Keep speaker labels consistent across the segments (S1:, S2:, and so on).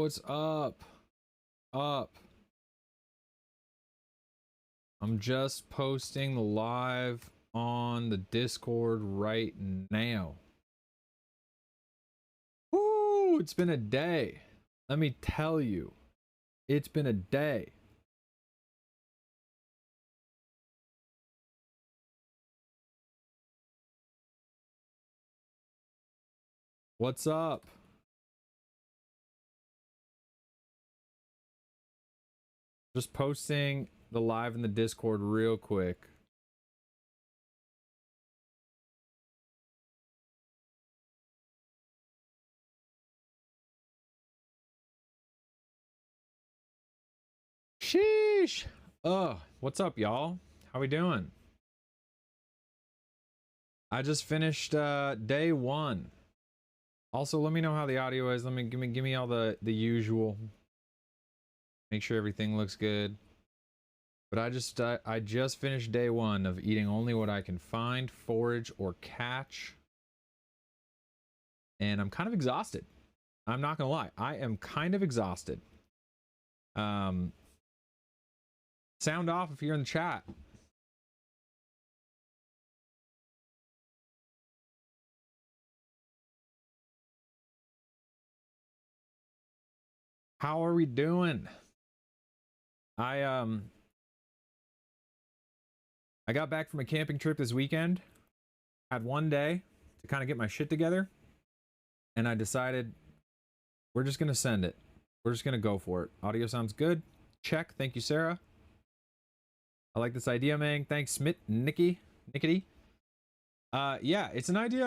S1: what's up? Up. I'm just posting the live on the Discord right now. Woo! It's been a day. Let me tell you. It's been a day. What's up? Just posting the live in the Discord real quick. Sheesh. What's up, y'all? How we doing? I just finished day one. Also, let me know how the audio is. Give me all the usual. Make sure everything looks good. But I just finished day one of eating only what I can find, forage, or catch. And I'm kind of exhausted. I'm not gonna lie. I am kind of exhausted. Sound off if you're in the chat. How are we doing? I got back from a camping trip this weekend. Had one day to kind of get my shit together. And I decided we're just gonna send it. We're just gonna go for it. Audio sounds good. Check. Thank you, Sarah. I like this idea, man. Thanks, Nickety. Yeah, it's an idea.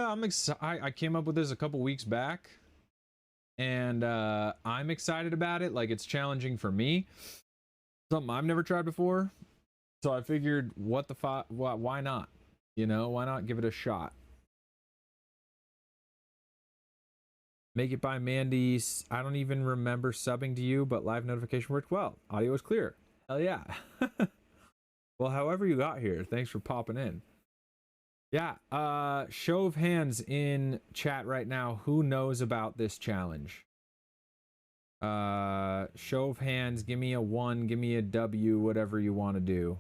S1: I came up with this a couple weeks back, and I'm excited about it. Like, it's challenging for me. Something I've never tried before. So I figured, why not? You know, why not give it a shot? Make it by Mandy. I don't even remember subbing to you, but live notification worked well. Audio is clear. Hell yeah. Well, however you got here, thanks for popping in. Yeah, show of hands in chat right now. Who knows about this challenge? Show of hands. Give me a 1, give me a W, whatever you want to do.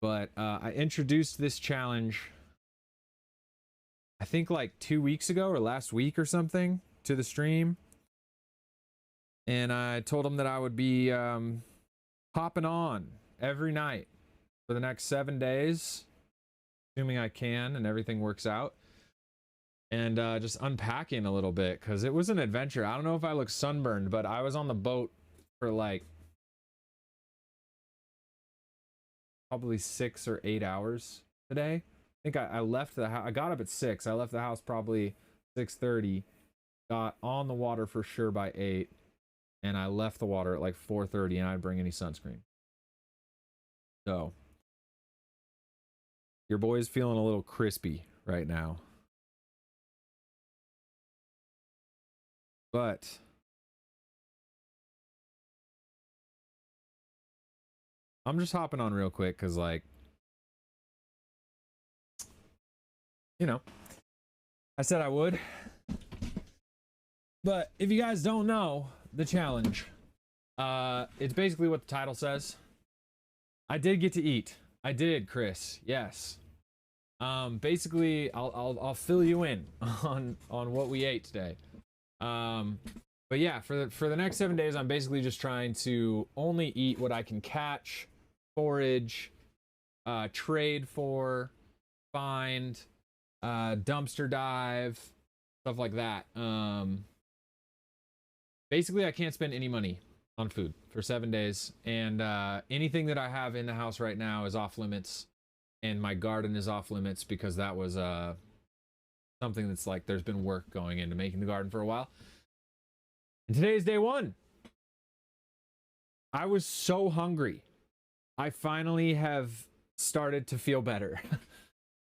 S1: But I introduced this challenge, I think like 2 weeks ago or last week or something, to the stream. And I told them that I would be hopping on every night for the next 7 days, assuming I can and everything works out, and just unpacking a little bit, because it was an adventure. I don't know if I look sunburned, but I was on the boat for like probably 6 or 8 hours today. I think I left the house. I got up at 6. I left the house probably 6:30. Got on the water for sure by 8, and I left the water at like 4:30, and I didn't bring any sunscreen. So your boy's feeling a little crispy right now. But I'm just hopping on real quick because, like, you know, I said I would. But if you guys don't know the challenge, it's basically what the title says. I did get to eat. I did, Chris. Yes. Basically, I'll fill you in on what we ate today. But yeah, for the next 7 days, I'm basically just trying to only eat what I can catch, forage, trade for, find, dumpster dive, stuff like that. Basically, I can't spend any money on food for 7 days, and anything that I have in the house right now is off limits, and my garden is off limits because that was something that's like there's been work going into making the garden for a while. And today is day one. I was so hungry. I finally have started to feel better.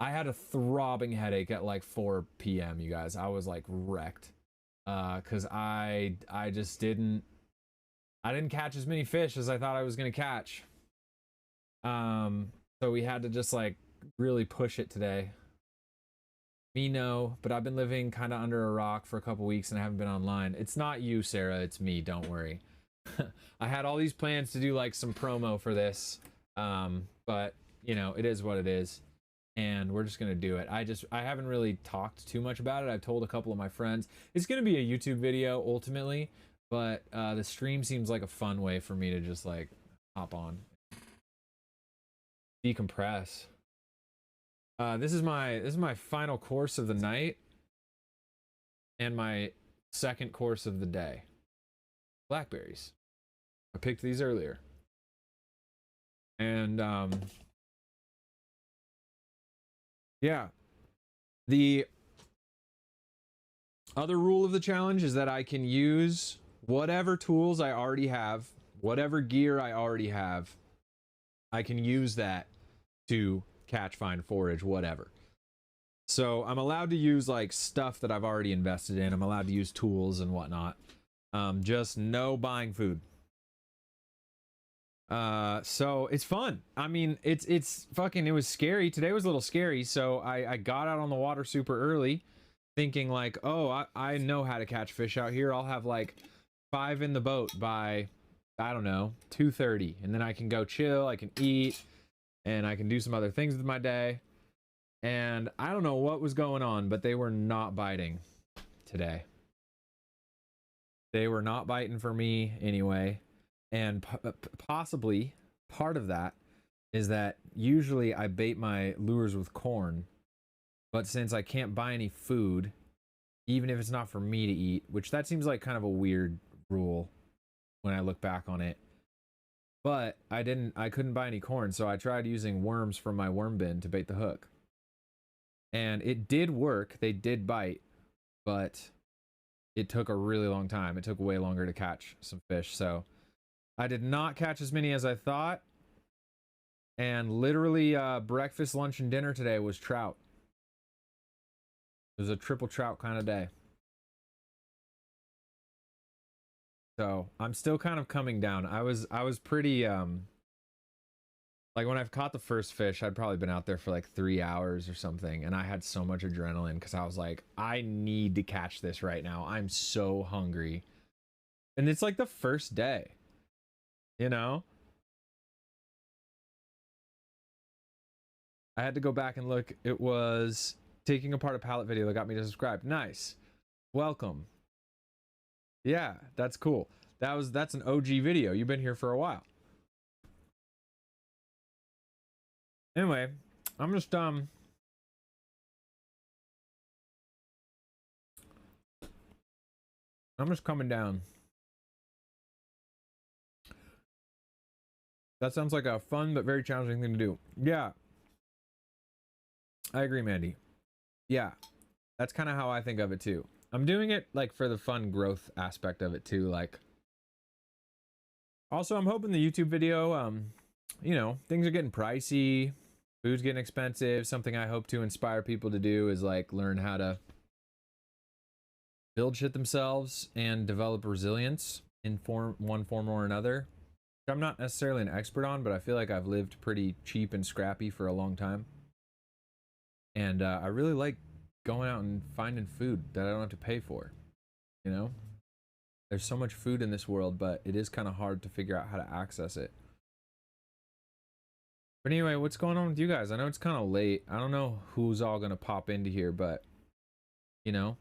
S1: I had a throbbing headache at like 4 p.m. you guys. I was like wrecked because I just didn't catch as many fish as I thought I was gonna catch. So we had to just like really push it today. Me, no, but I've been living kind of under a rock for a couple weeks and I haven't been online. It's not you, Sarah, it's me, don't worry. I had all these plans to do like some promo for this, but you know, it is what it is, and we're just gonna do it. I haven't really talked too much about it. I've told a couple of my friends it's gonna be a YouTube video ultimately, but the stream seems like a fun way for me to just like hop on, decompress. This is my final course of the night and my second course of the day. Blackberries. I picked these earlier. And yeah. The other rule of the challenge is that I can use whatever tools I already have, whatever gear I already have. I can use that to catch, find, forage, whatever. So I'm allowed to use like stuff that I've already invested in. I'm allowed to use tools and whatnot. Just no buying food. So it's fun. I mean, it's fucking, it was scary. Today was a little scary. So I got out on the water super early thinking like, oh, I know how to catch fish out here. I'll have like 5 in the boat by, I don't know, 2:30. And then I can go chill. I can eat and I can do some other things with my day. And I don't know what was going on, but they were not biting today. They were not biting for me anyway. And possibly part of that is that usually I bait my lures with corn, but since I can't buy any food, even if it's not for me to eat, which that seems like kind of a weird rule when I look back on it. But I couldn't buy any corn, so I tried using worms from my worm bin to bait the hook. And it did work. They did bite, but it took a really long time. It took way longer to catch some fish. So I did not catch as many as I thought. And literally breakfast, lunch, and dinner today was trout. It was a triple trout kind of day. So I'm still kind of coming down. I was pretty like when I've caught the first fish, I'd probably been out there for like 3 hours or something, and I had so much adrenaline because I was like, I need to catch this right now. I'm so hungry. And it's like the first day, you know? I had to go back and look. It was taking apart a pallet video that got me to subscribe. Nice. Welcome. Yeah, that's cool. That's an OG video. You've been here for a while. Anyway, I'm just coming down. That sounds like a fun but very challenging thing to do. Yeah. I agree, Mandy. Yeah. That's kind of how I think of it too. I'm doing it like for the fun growth aspect of it too, like. Also, I'm hoping the YouTube video you know, things are getting pricey. Food's getting expensive. Something I hope to inspire people to do is like learn how to build shit themselves and develop resilience in one form or another. I'm not necessarily an expert on, but I feel like I've lived pretty cheap and scrappy for a long time. And I really like going out and finding food that I don't have to pay for. You know? There's so much food in this world, but it is kind of hard to figure out how to access it. But anyway, what's going on with you guys? I know it's kind of late. I don't know who's all going to pop into here, but, you know,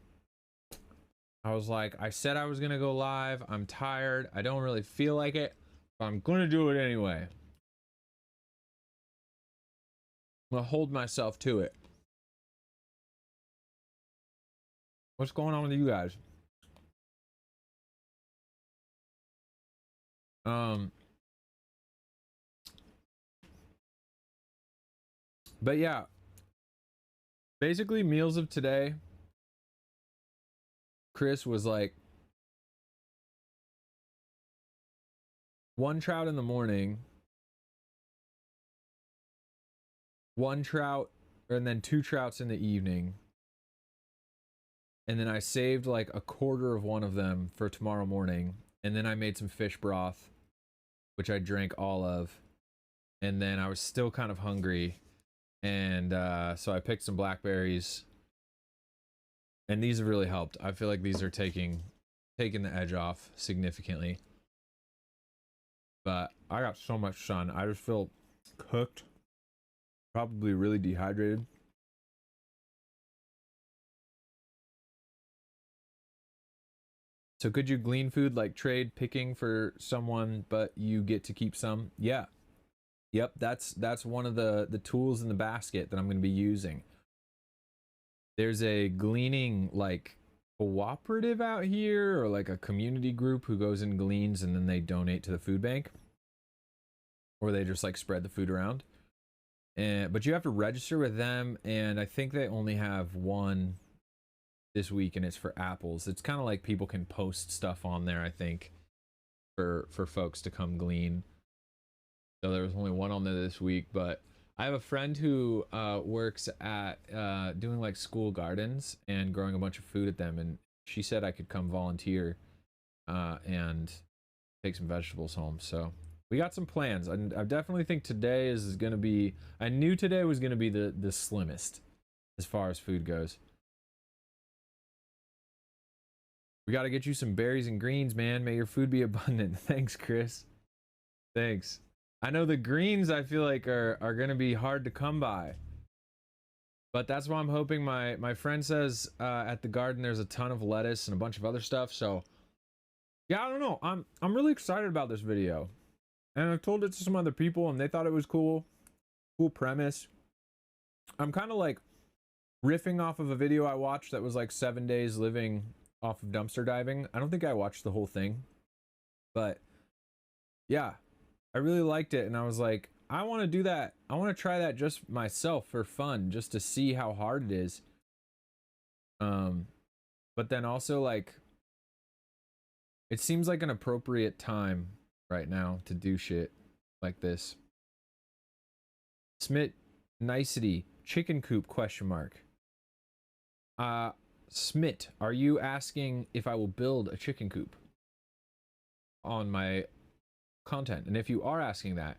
S1: I was like, I said I was going to go live. I'm tired. I don't really feel like it, but I'm going to do it anyway. I'm going to hold myself to it. What's going on with you guys? But yeah, basically meals of today, Chris was like 1 trout in the morning, 1 trout, and then 2 trouts in the evening. And then I saved like a quarter of one of them for tomorrow morning. And then I made some fish broth, which I drank all of. And then I was still kind of hungry. And so I picked some blackberries And these have really helped. I feel like these are taking the edge off significantly. But I got so much sun. I just feel cooked. Probably really dehydrated. So could you glean food like trade picking for someone, but you get to keep some? Yeah. Yep, that's one of the tools in the basket that I'm going to be using. There's a gleaning like cooperative out here, or like a community group who goes and gleans and then they donate to the food bank, or they just like spread the food around. But you have to register with them, and I think they only have one this week, and it's for apples. It's kind of like people can post stuff on there, I think, for folks to come glean. So there was only one on there this week, but I have a friend who works at doing like school gardens and growing a bunch of food at them, and she said I could come volunteer and take some vegetables home. So we got some plans, and I definitely think today is going to be, I knew today was going to be the slimmest as far as food goes. We got to get you some berries and greens, man. May your food be abundant. Thanks, Chris. Thanks. I know the greens I feel like are going to be hard to come by. But that's why I'm hoping. My friend says at the garden there's a ton of lettuce and a bunch of other stuff. So yeah, I don't know. I'm really excited about this video. And I've told it to some other people and they thought it was cool. Cool premise. I'm kind of like riffing off of a video I watched that was like 7 days living off of dumpster diving. I don't think I watched the whole thing, but yeah, I really liked it, and I was like, I want to do that. I want to try that just myself for fun, just to see how hard it is. But then also, like, it seems like an appropriate time right now to do shit like this. Smit nicety chicken coop question mark. Smit, are you asking if I will build a chicken coop on my content? And if you are asking that,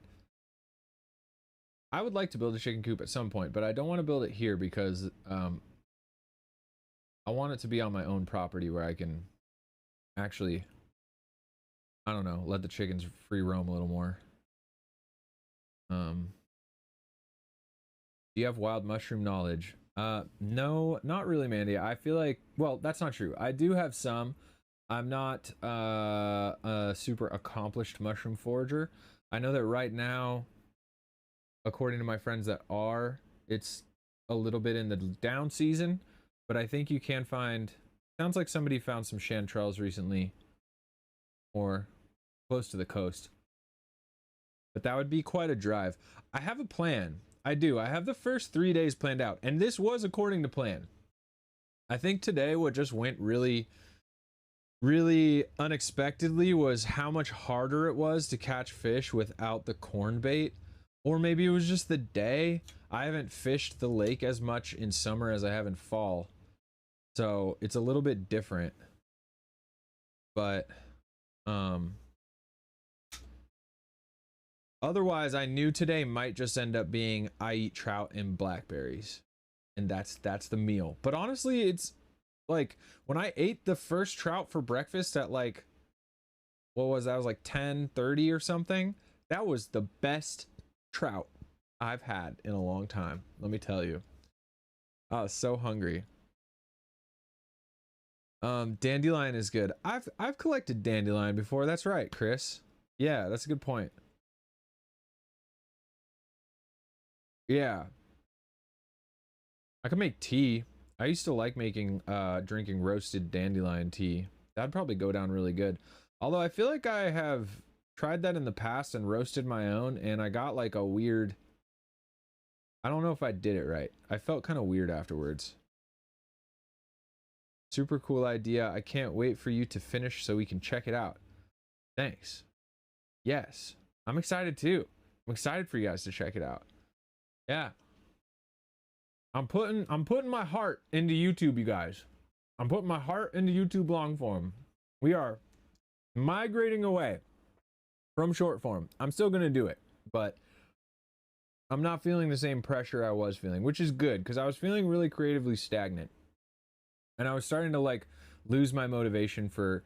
S1: I would like to build a chicken coop at some point, but I don't want to build it here because I want it to be on my own property where I can actually, I don't know, let the chickens free roam a little more. Do you have wild mushroom knowledge? No, not really, Mandy. I feel like, well, that's not true. I do have some. I'm not a super accomplished mushroom forager. I know that right now, according to my friends that are, it's a little bit in the down season, but I think you can find, sounds like somebody found some chanterelles recently or close to the coast. But that would be quite a drive. I have a plan. I do. I have the first 3 days planned out, and this was according to plan. I think today what just went really unexpectedly was how much harder it was to catch fish without the corn bait. Or maybe it was just the day. I haven't fished the lake as much in summer as I have in fall, so it's a little bit different. But otherwise, I knew today might just end up being I eat trout and blackberries, and that's the meal. But honestly, it's like when I ate the first trout for breakfast at like, what was that? It was like 10:30 or something. That was the best trout I've had in a long time. Let me tell you. I was so hungry. Dandelion is good. I've collected dandelion before. That's right, Chris. Yeah, that's a good point. Yeah. I could make tea. I used to like making drinking roasted dandelion tea. That'd probably go down really good. Although I feel like I have tried that in the past and roasted my own, and I got like a weird, I don't know if I did it right. I felt kind of weird afterwards. Super cool idea. I can't wait for you to finish so we can check it out. Thanks. Yes, I'm excited too. I'm excited for you guys to check it out. Yeah. I'm putting my heart into YouTube, you guys. I'm putting my heart into YouTube long form. We are migrating away from short form. I'm still gonna do it, but I'm not feeling the same pressure I was feeling, which is good because I was feeling really creatively stagnant. And I was starting to like lose my motivation for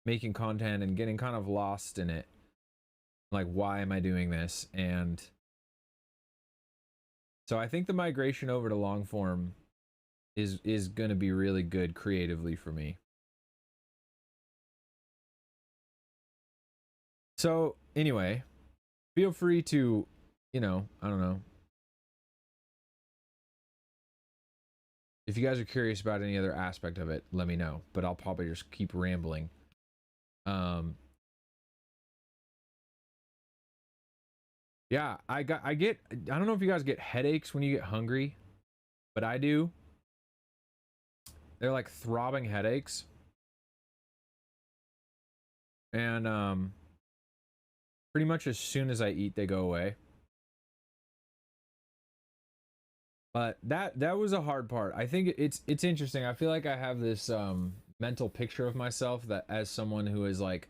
S1: making content and getting kind of lost in it. Like, why am I doing this? And so I think the migration over to long form is going to be really good creatively for me. So anyway, feel free to, I don't know. If you guys are curious about any other aspect of it, let me know. But I'll probably just keep rambling. Yeah, I don't know if you guys get headaches when you get hungry, but I do. They're like throbbing headaches. And pretty much as soon as I eat, they go away. But that was a hard part. I think it's interesting. I feel like I have this mental picture of myself that as someone who is like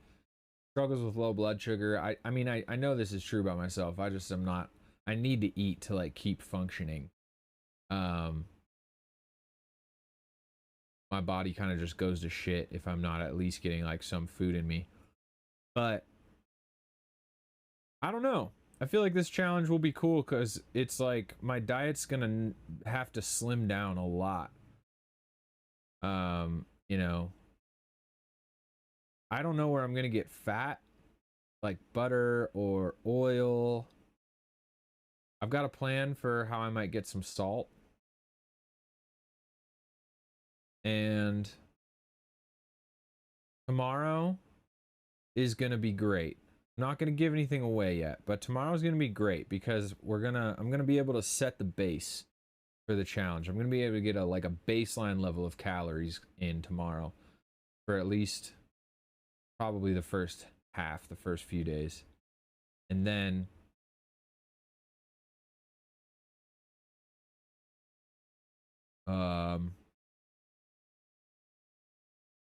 S1: struggles with low blood sugar. I mean I know this is true about myself. I just am not. I need to eat to like keep functioning. My body kind of just goes to shit if I'm not at least getting like some food in me. But I don't know. I feel like this challenge will be cool because it's like my diet's gonna have to slim down a lot. You know, I don't know where I'm gonna get fat, like butter or oil. I've got a plan for how I might get some salt. And tomorrow is gonna be great. I'm not gonna give anything away yet, but tomorrow's gonna be great because I'm gonna be able to set the base for the challenge. I'm gonna be able to get a baseline level of calories in tomorrow for at least probably the first few days. And then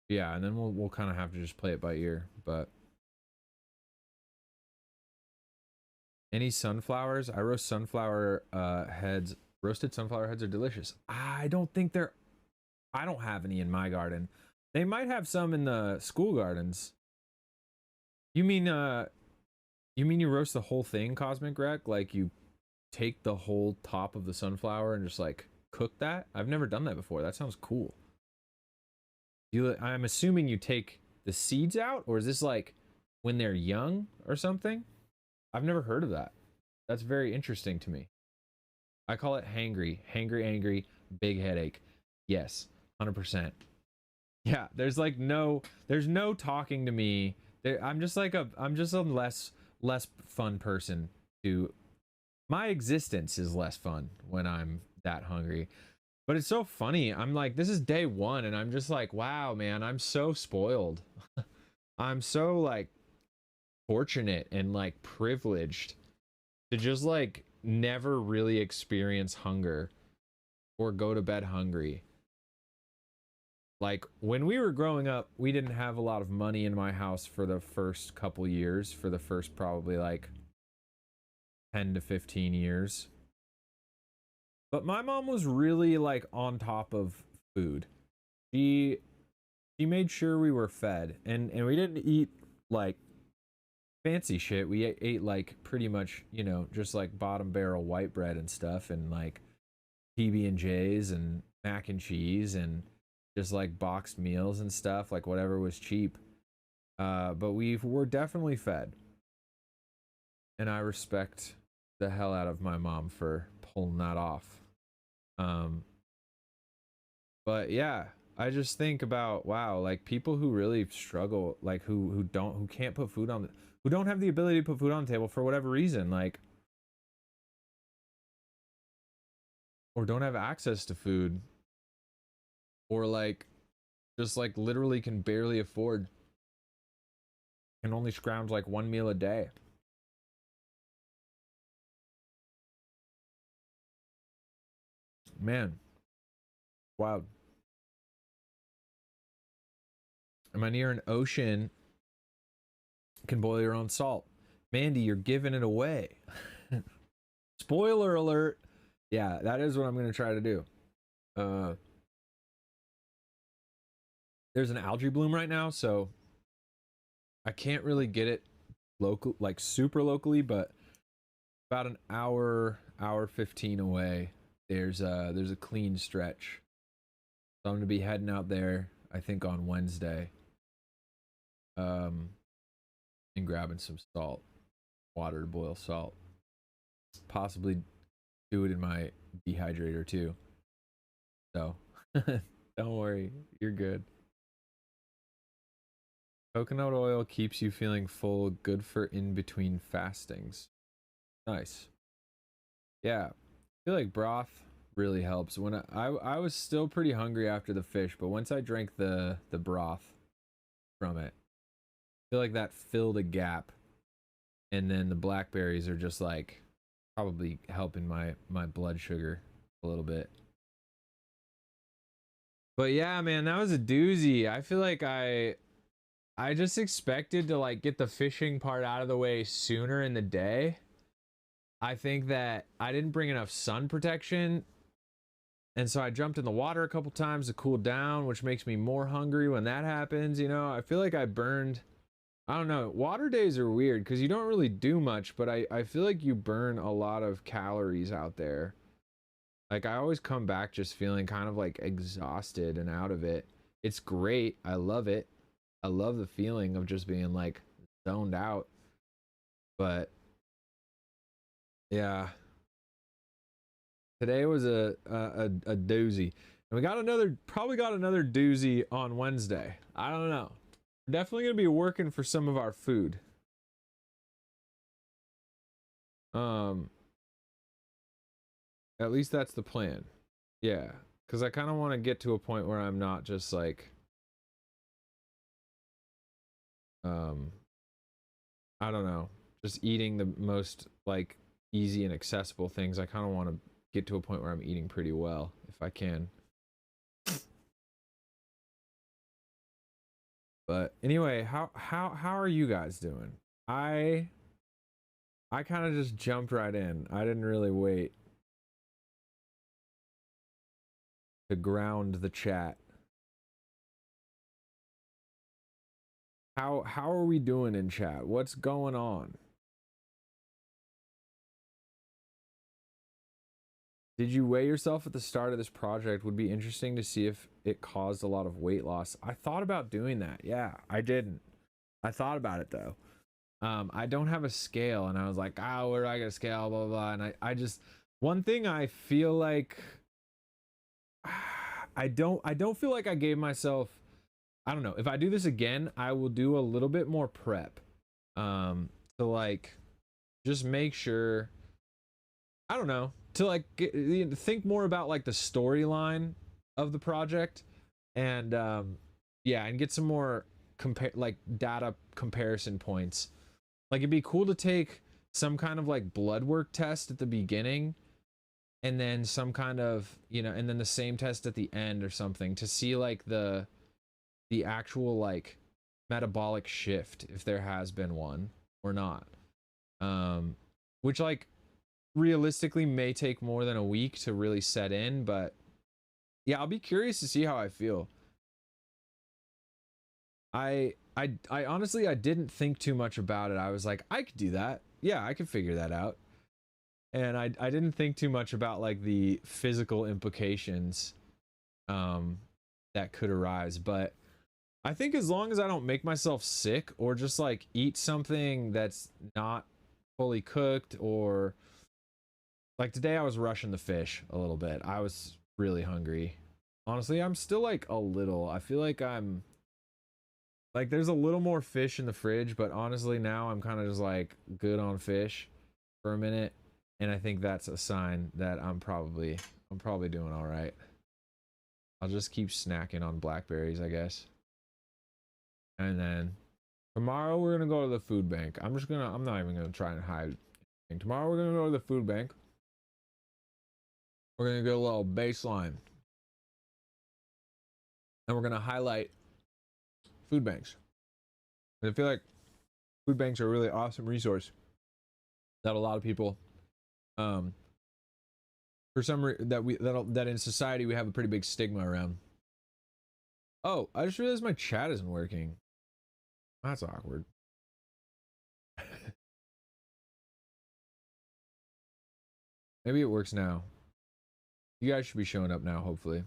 S1: yeah, and then we'll kind of have to just play it by ear. But any sunflowers? I roast sunflower heads. Roasted sunflower heads are delicious. I don't have any in my garden. They might have some in the school gardens. You mean you roast the whole thing, Cosmic Rec? Like you take the whole top of the sunflower and just like cook that? I've never done that before. That sounds cool. I'm assuming you take the seeds out, or is this like when they're young or something? I've never heard of that. That's very interesting to me. I call it hangry, angry, big headache. Yes, 100%. Yeah, there's no talking to me. I'm just a less fun person to. My existence is less fun when I'm that hungry. But it's so funny. I'm like, this is day one, and I'm just like, wow, man, I'm so spoiled. I'm so like fortunate and like privileged to just like never really experience hunger or go to bed hungry. Like when we were growing up, we didn't have a lot of money in my house for the first couple years, for the first probably like 10 to 15 years. But my mom was really like on top of food. She she made sure we were fed, and we didn't eat like fancy shit. We ate like pretty much, just like bottom barrel white bread and stuff, and like PB&Js and mac and cheese and just like boxed meals and stuff, like whatever was cheap. But we were definitely fed, and I respect the hell out of my mom for pulling that off. But yeah, I just think about, wow, like people who really struggle, like who can't put food on, who don't have the ability to put food on the table for whatever reason, like, or don't have access to food, or like just like literally can barely afford, can only scrounge like one meal a day. Man, wow. Am I near an ocean? Can boil your own salt. Mandy, you're giving it away. Spoiler alert. Yeah, that is what I'm gonna try to do. there's an algae bloom right now, so I can't really get it local, like super locally, but about an hour 15 away, there's a clean stretch. So I'm gonna be heading out there, I think on Wednesday, and grabbing some salt, water to boil salt. Possibly do it in my dehydrator too. So don't worry, you're good. Coconut oil keeps you feeling full, good for in between fastings. Nice. Yeah, I feel like broth really helps. When I was still pretty hungry after the fish, but once I drank the broth from it, I feel like that filled a gap. And then the blackberries are just like probably helping my blood sugar a little bit. But yeah, man, that was a doozy. I feel like I just expected to like get the fishing part out of the way sooner in the day. I think that I didn't bring enough sun protection, and so I jumped in the water a couple times to cool down, which makes me more hungry when that happens. You know, I feel like I burned, I don't know, water days are weird because you don't really do much, but I feel like you burn a lot of calories out there. Like I always come back just feeling kind of like exhausted and out of it. It's great. I love it. I love the feeling of just being like zoned out. But yeah, today was a doozy. And we got another, probably got another doozy on Wednesday. I don't know. We're definitely going to be working for some of our food. At least that's the plan. Yeah, because I kind of want to get to a point where I'm not just like, I don't know, just eating the most like easy and accessible things. I kind of want to get to a point where I'm eating pretty well if I can. But anyway, how are you guys doing? I kind of just jumped right in. I didn't really wait to ground the chat. How are we doing in chat? What's going on? Did you weigh yourself at the start of this project? Would be interesting to see if it caused a lot of weight loss. I thought about doing that. Yeah, I didn't. I thought about it though. I don't have a scale, and I was like, oh, where do I get a scale? Blah, blah, blah. And I just, one thing I feel like, I don't feel like I gave myself, I don't know, if I do this again, I will do a little bit more prep. To like, just make sure, I don't know, to like think more about like the storyline of the project, and yeah, and get some more compare like data comparison points. Like it'd be cool to take some kind of like blood work test at the beginning, and then some kind of, you know, and then the same test at the end or something to see like the actual like metabolic shift, if there has been one or not. Which like realistically may take more than a week to really set in, but yeah, I'll be curious to see how I feel. I honestly, I didn't think too much about it. I was like, I could do that. Yeah, I could figure that out. And I didn't think too much about like the physical implications that could arise, but I think as long as I don't make myself sick or just like eat something that's not fully cooked, or like today I was rushing the fish a little bit. I was really hungry. Honestly, I'm still like a little. I feel like I'm like there's a little more fish in the fridge, but honestly now I'm kind of just like good on fish for a minute, and I think that's a sign that I'm probably doing all right. I'll just keep snacking on blackberries, I guess. And then tomorrow we're gonna go to the food bank. I'm not even gonna try and hide anything. Tomorrow we're gonna go to the food bank. We're gonna get a little baseline, and we're gonna highlight food banks. And I feel like food banks are a really awesome resource that a lot of people, for some that in society we have a pretty big stigma around. Oh, I just realized my chat isn't working. That's awkward. Maybe it works now. You guys should be showing up now, hopefully.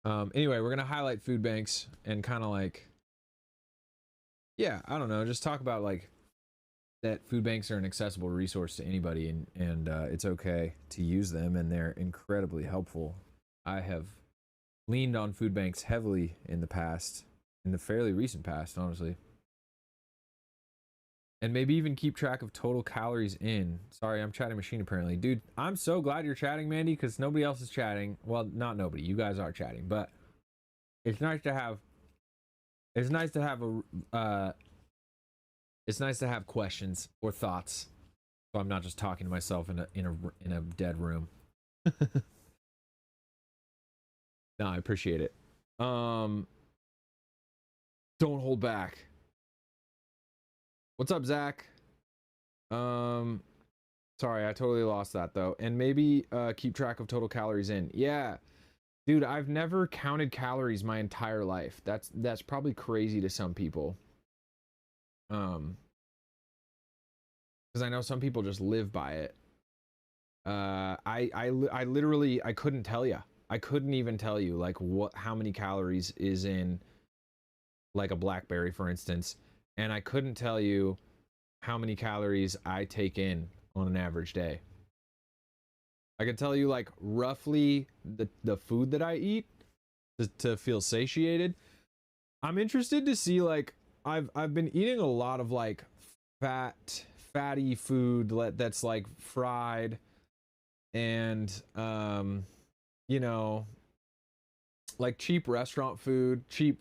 S1: Anyway, we're gonna highlight food banks and kind of like, yeah, I don't know, just talk about like that food banks are an accessible resource to anybody, and it's okay to use them, and they're incredibly helpful. I have leaned on food banks heavily in the past, in the fairly recent past, honestly. And maybe even keep track of total calories in. Sorry, I'm chatting machine apparently. Dude, I'm so glad you're chatting, Mandy, because nobody else is chatting. Well, not nobody. You guys are chatting, but it's nice to have it's nice to have questions or thoughts. So I'm not just talking to myself in a dead room. No, I appreciate it. Don't hold back. What's up, Zach? Sorry, I totally lost that though. And maybe keep track of total calories in. Yeah. Dude, I've never counted calories my entire life. That's probably crazy to some people. Because I know some people just live by it. I literally I couldn't tell you. I couldn't even tell you like how many calories is in like a blackberry, for instance, and I couldn't tell you how many calories I take in on an average day. I can tell you like roughly the food that I eat to feel satiated. I'm interested to see like I've been eating a lot of like fatty food that's like fried and you know, like cheap restaurant food, cheap,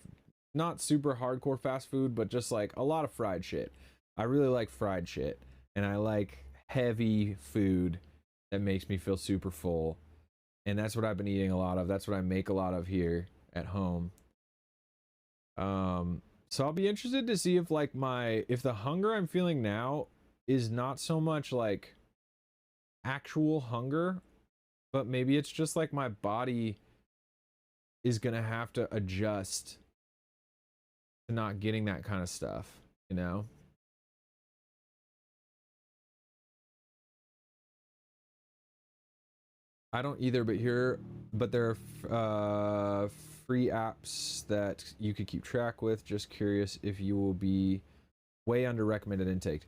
S1: not super hardcore fast food, but just like a lot of fried shit. I really like fried shit, and I like heavy food that makes me feel super full. And that's what I've been eating a lot of. That's what I make a lot of here at home. So I'll be interested to see if like if the hunger I'm feeling now is not so much like actual hunger, but maybe it's just like my body is gonna have to adjust to not getting that kind of stuff, you know? I don't either, but there are free apps that you could keep track with. Just curious if you will be way under recommended intake.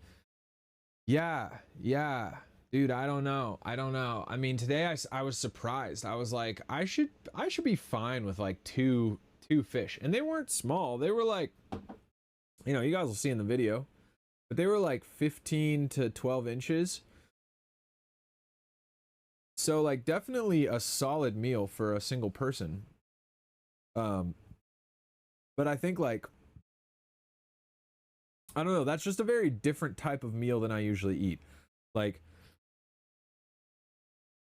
S1: Yeah, dude, I don't know. I mean, today I was surprised. I was like, I should be fine with like two fish, and they weren't small. They were like, you know, you guys will see in the video, but they were like 15 to 12 inches. So like definitely a solid meal for a single person. But I think like, I don't know, that's just a very different type of meal than I usually eat. Like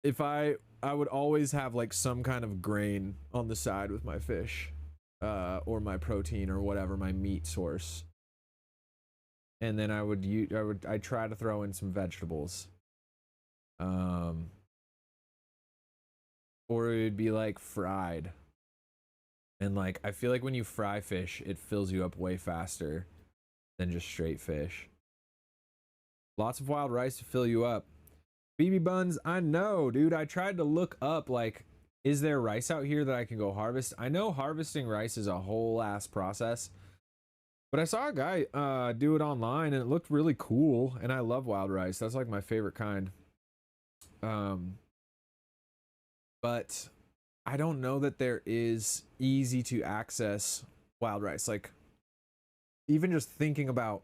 S1: if I would always have like some kind of grain on the side with my fish, or my protein or whatever, my meat source. And then I'd try to throw in some vegetables. Or it would be like fried. And like I feel like when you fry fish, it fills you up way faster than just straight fish. Lots of wild rice to fill you up. BB buns, I know, dude. I tried to look up like, is there rice out here that I can go harvest? I know harvesting rice is a whole ass process, but I saw a guy do it online and it looked really cool. And I love wild rice. That's like my favorite kind. But I don't know that there is easy to access wild rice. Like even just thinking about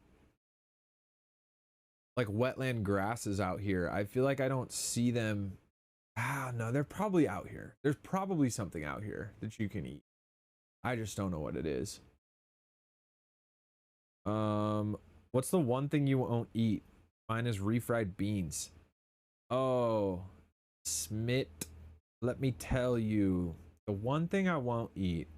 S1: like wetland grasses out here, I feel like I don't see them. No, they're probably out here. There's probably something out here that you can eat. I just don't know what it is. What's the one thing you won't eat? Mine is refried beans. Oh, Smit, let me tell you, the one thing I won't eat.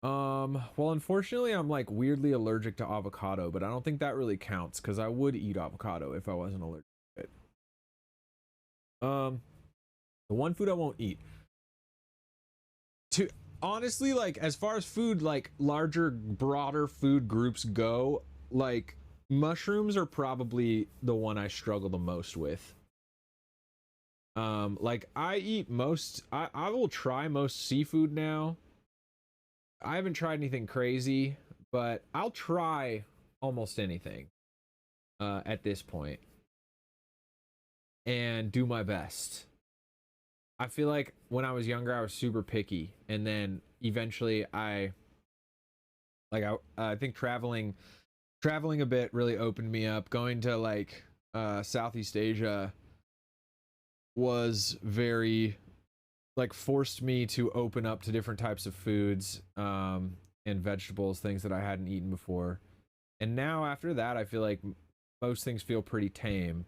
S1: Well, unfortunately, I'm like weirdly allergic to avocado, but I don't think that really counts because I would eat avocado if I wasn't allergic to it. The one food I won't eat. honestly, like as far as food, like larger, broader food groups go, like mushrooms are probably the one I struggle the most with. Like I will try most seafood now. I haven't tried anything crazy, but I'll try almost anything at this point and do my best. I feel like when I was younger, I was super picky, and then eventually I think traveling a bit really opened me up. Going to like Southeast Asia was very like forced me to open up to different types of foods and vegetables, things that I hadn't eaten before. And now after that, I feel like most things feel pretty tame.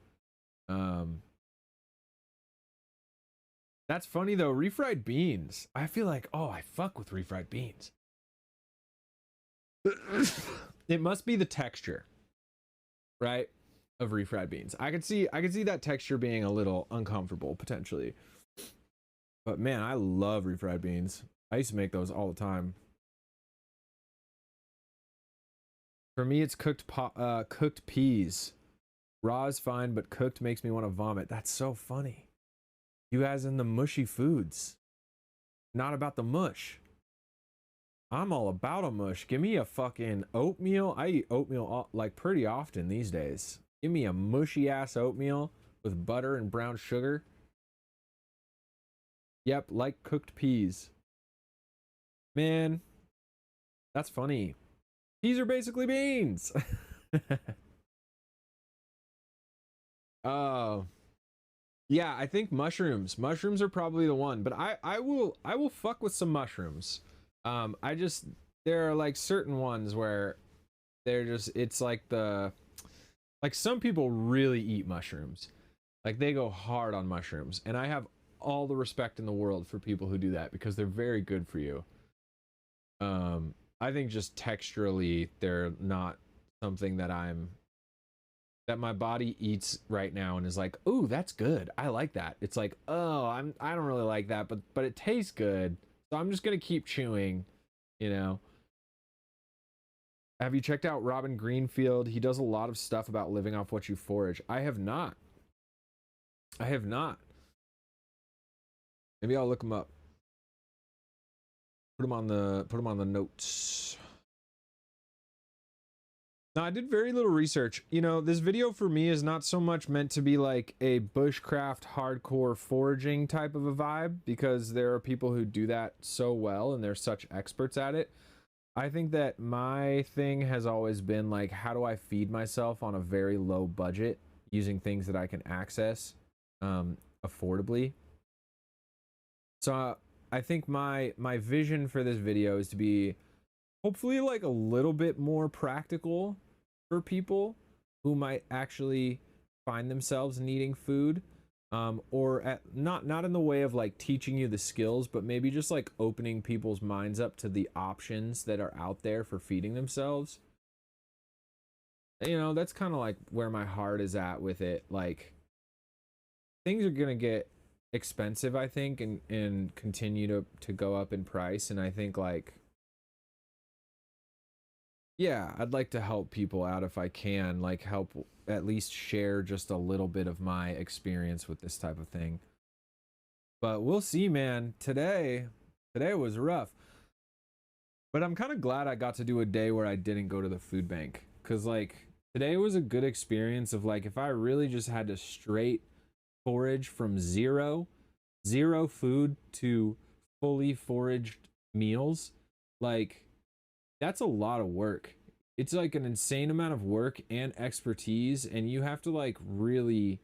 S1: Um, that's funny though. Refried beans. I feel like, oh, I fuck with refried beans. It must be the texture, right, of refried beans. I could see that texture being a little uncomfortable potentially. But man, I love refried beans. I used to make those all the time. For me, it's cooked peas. Raw is fine, but cooked makes me want to vomit. That's so funny. You guys in the mushy foods. Not about the mush. I'm all about a mush. Give me a fucking oatmeal. I eat oatmeal like pretty often these days. Give me a mushy ass oatmeal with butter and brown sugar. Yep, like cooked peas. Man, that's funny. Peas are basically beans. Oh, yeah, I think mushrooms. Mushrooms are probably the one, but I will fuck with some mushrooms. I just there are like certain ones where they're just it's like some people really eat mushrooms. Like they go hard on mushrooms, and I have all the respect in the world for people who do that because they're very good for you. I think just texturally they're not something that my body eats right now and is like, "Ooh, that's good. I like that." It's like, "Oh, I don't really like that, but it tastes good." So I'm just going to keep chewing, you know. Have you checked out Robin Greenfield? He does a lot of stuff about living off what you forage. I have not. I have not. Maybe I'll look him up. Put him on the notes. Now, I did very little research. You know, this video for me is not so much meant to be like a bushcraft hardcore foraging type of a vibe because there are people who do that so well and they're such experts at it. I think that my thing has always been like, how do I feed myself on a very low budget using things that I can access affordably? So I think my vision for this video is to be hopefully like a little bit more practical for people who might actually find themselves needing food, or not in the way of like teaching you the skills, but maybe just like opening people's minds up to the options that are out there for feeding themselves. You know, that's kind of like where my heart is at with it. Like things are gonna get expensive, I think, and continue to go up in price, and I think like, yeah, I'd like to help people out if I can, like help at least share just a little bit of my experience with this type of thing. But we'll see, man. Today was rough. But I'm kind of glad I got to do a day where I didn't go to the food bank, cuz like today was a good experience of like if I really just had to straight forage from zero food to fully foraged meals, like that's a lot of work. It's like an insane amount of work and expertise, and you have to like really,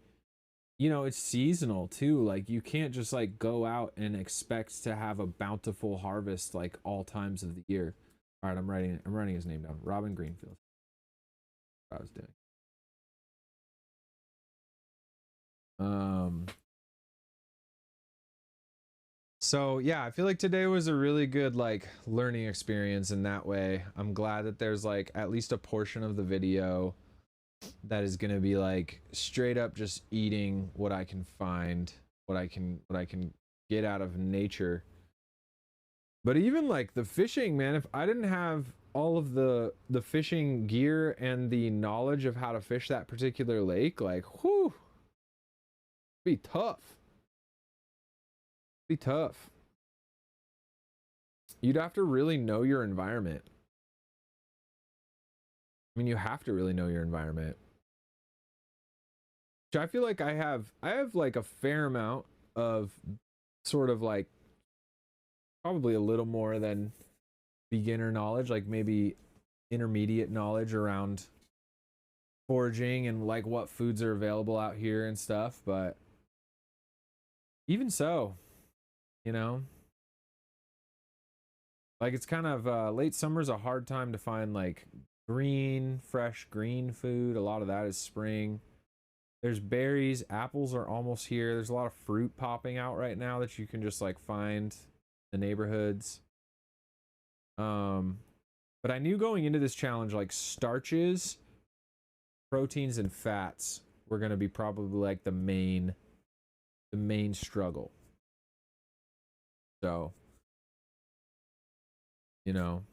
S1: you know, it's seasonal too. Like you can't just like go out and expect to have a bountiful harvest like all times of the year. All right, I'm writing his name down. Robin Greenfield. What I was doing. Um So yeah, I feel like today was a really good like learning experience in that way. I'm glad that there's like at least a portion of the video that is gonna be like straight up just eating what I can find, what I can get out of nature. But even like the fishing, man, if I didn't have all of the fishing gear and the knowledge of how to fish that particular lake, like, whew, be tough. Be tough. You'd have to really know your environment. I mean, you have to really know your environment. Which I feel like I have like a fair amount of sort of like probably a little more than beginner knowledge, like maybe intermediate knowledge around foraging and like what foods are available out here and stuff, but even so, you know, like it's kind of late summer's a hard time to find like fresh green food. A lot of that is spring. There's berries, apples are almost here. There's a lot of fruit popping out right now that you can just like find in the neighborhoods. But I knew going into this challenge, like starches, proteins, and fats were gonna be probably like the main struggle. So, you know,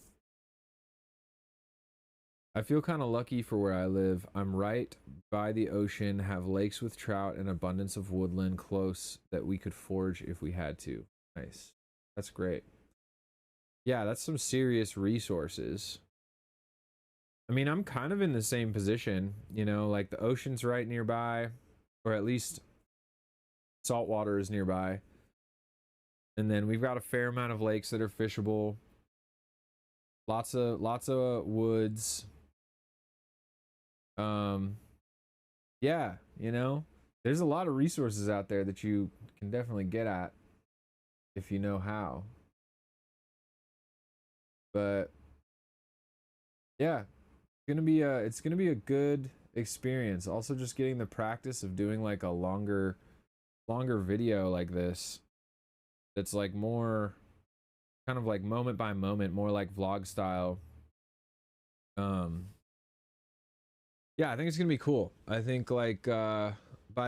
S1: I feel kind of lucky for where I live. I'm right by the ocean, have lakes with trout and abundance of woodland close that we could forage if we had to. Nice. That's great. Yeah, that's some serious resources. I mean, I'm kind of in the same position, you know, like the ocean's right nearby, or at least salt water is nearby. And then we've got a fair amount of lakes that are fishable. Lots of woods. Yeah, you know, there's a lot of resources out there that you can definitely get at if you know how. But yeah, it's gonna be a good experience. Also, just getting the practice of doing like a longer video like this. That's like more kind of like moment by moment, more like vlog style. Yeah, I think it's gonna be cool. I think like by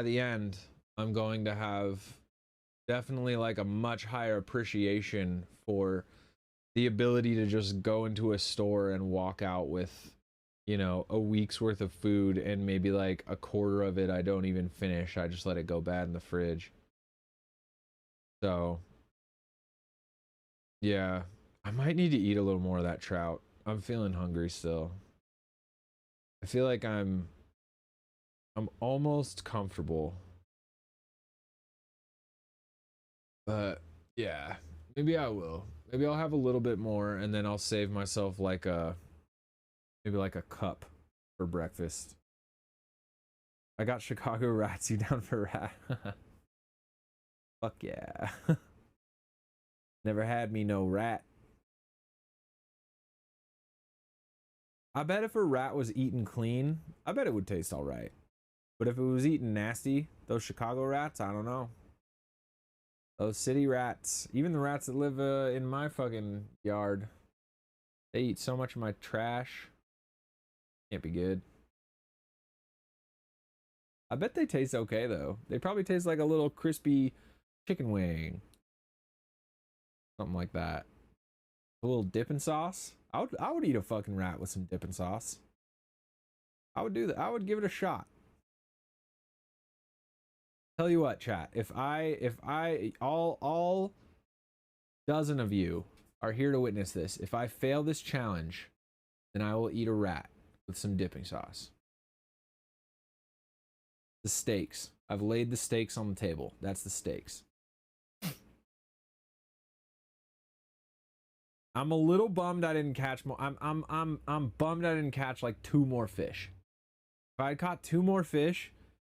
S1: the end, I'm going to have definitely like a much higher appreciation for the ability to just go into a store and walk out with, you know, a week's worth of food and maybe like a quarter of it I don't even finish. I just let it go bad in the fridge. So yeah, I might need to eat a little more of that trout. I'm feeling hungry still. I feel like I'm almost comfortable. But yeah, maybe I will. Maybe I'll have a little bit more and then I'll save myself like maybe like a cup for breakfast. I got Chicago rats. You down for rat? Fuck yeah. Never had me no rat. I bet if a rat was eaten clean, I bet it would taste all right. But if it was eaten nasty, those Chicago rats, I don't know. Those city rats, even the rats that live in my fucking yard, they eat so much of my trash. Can't be good. I bet they taste okay though. They probably taste like a little crispy chicken wing. Something like that. A little dipping sauce. I would eat a fucking rat with some dipping sauce. I would do that. I would give it a shot. Tell you what, chat. If all dozen of you are here to witness this, if I fail this challenge, then I will eat a rat with some dipping sauce. The stakes. I've laid the stakes on the table. That's the stakes. I'm a little bummed I didn't catch more. I'm bummed I didn't catch like 2 more fish. If I had caught 2 more fish,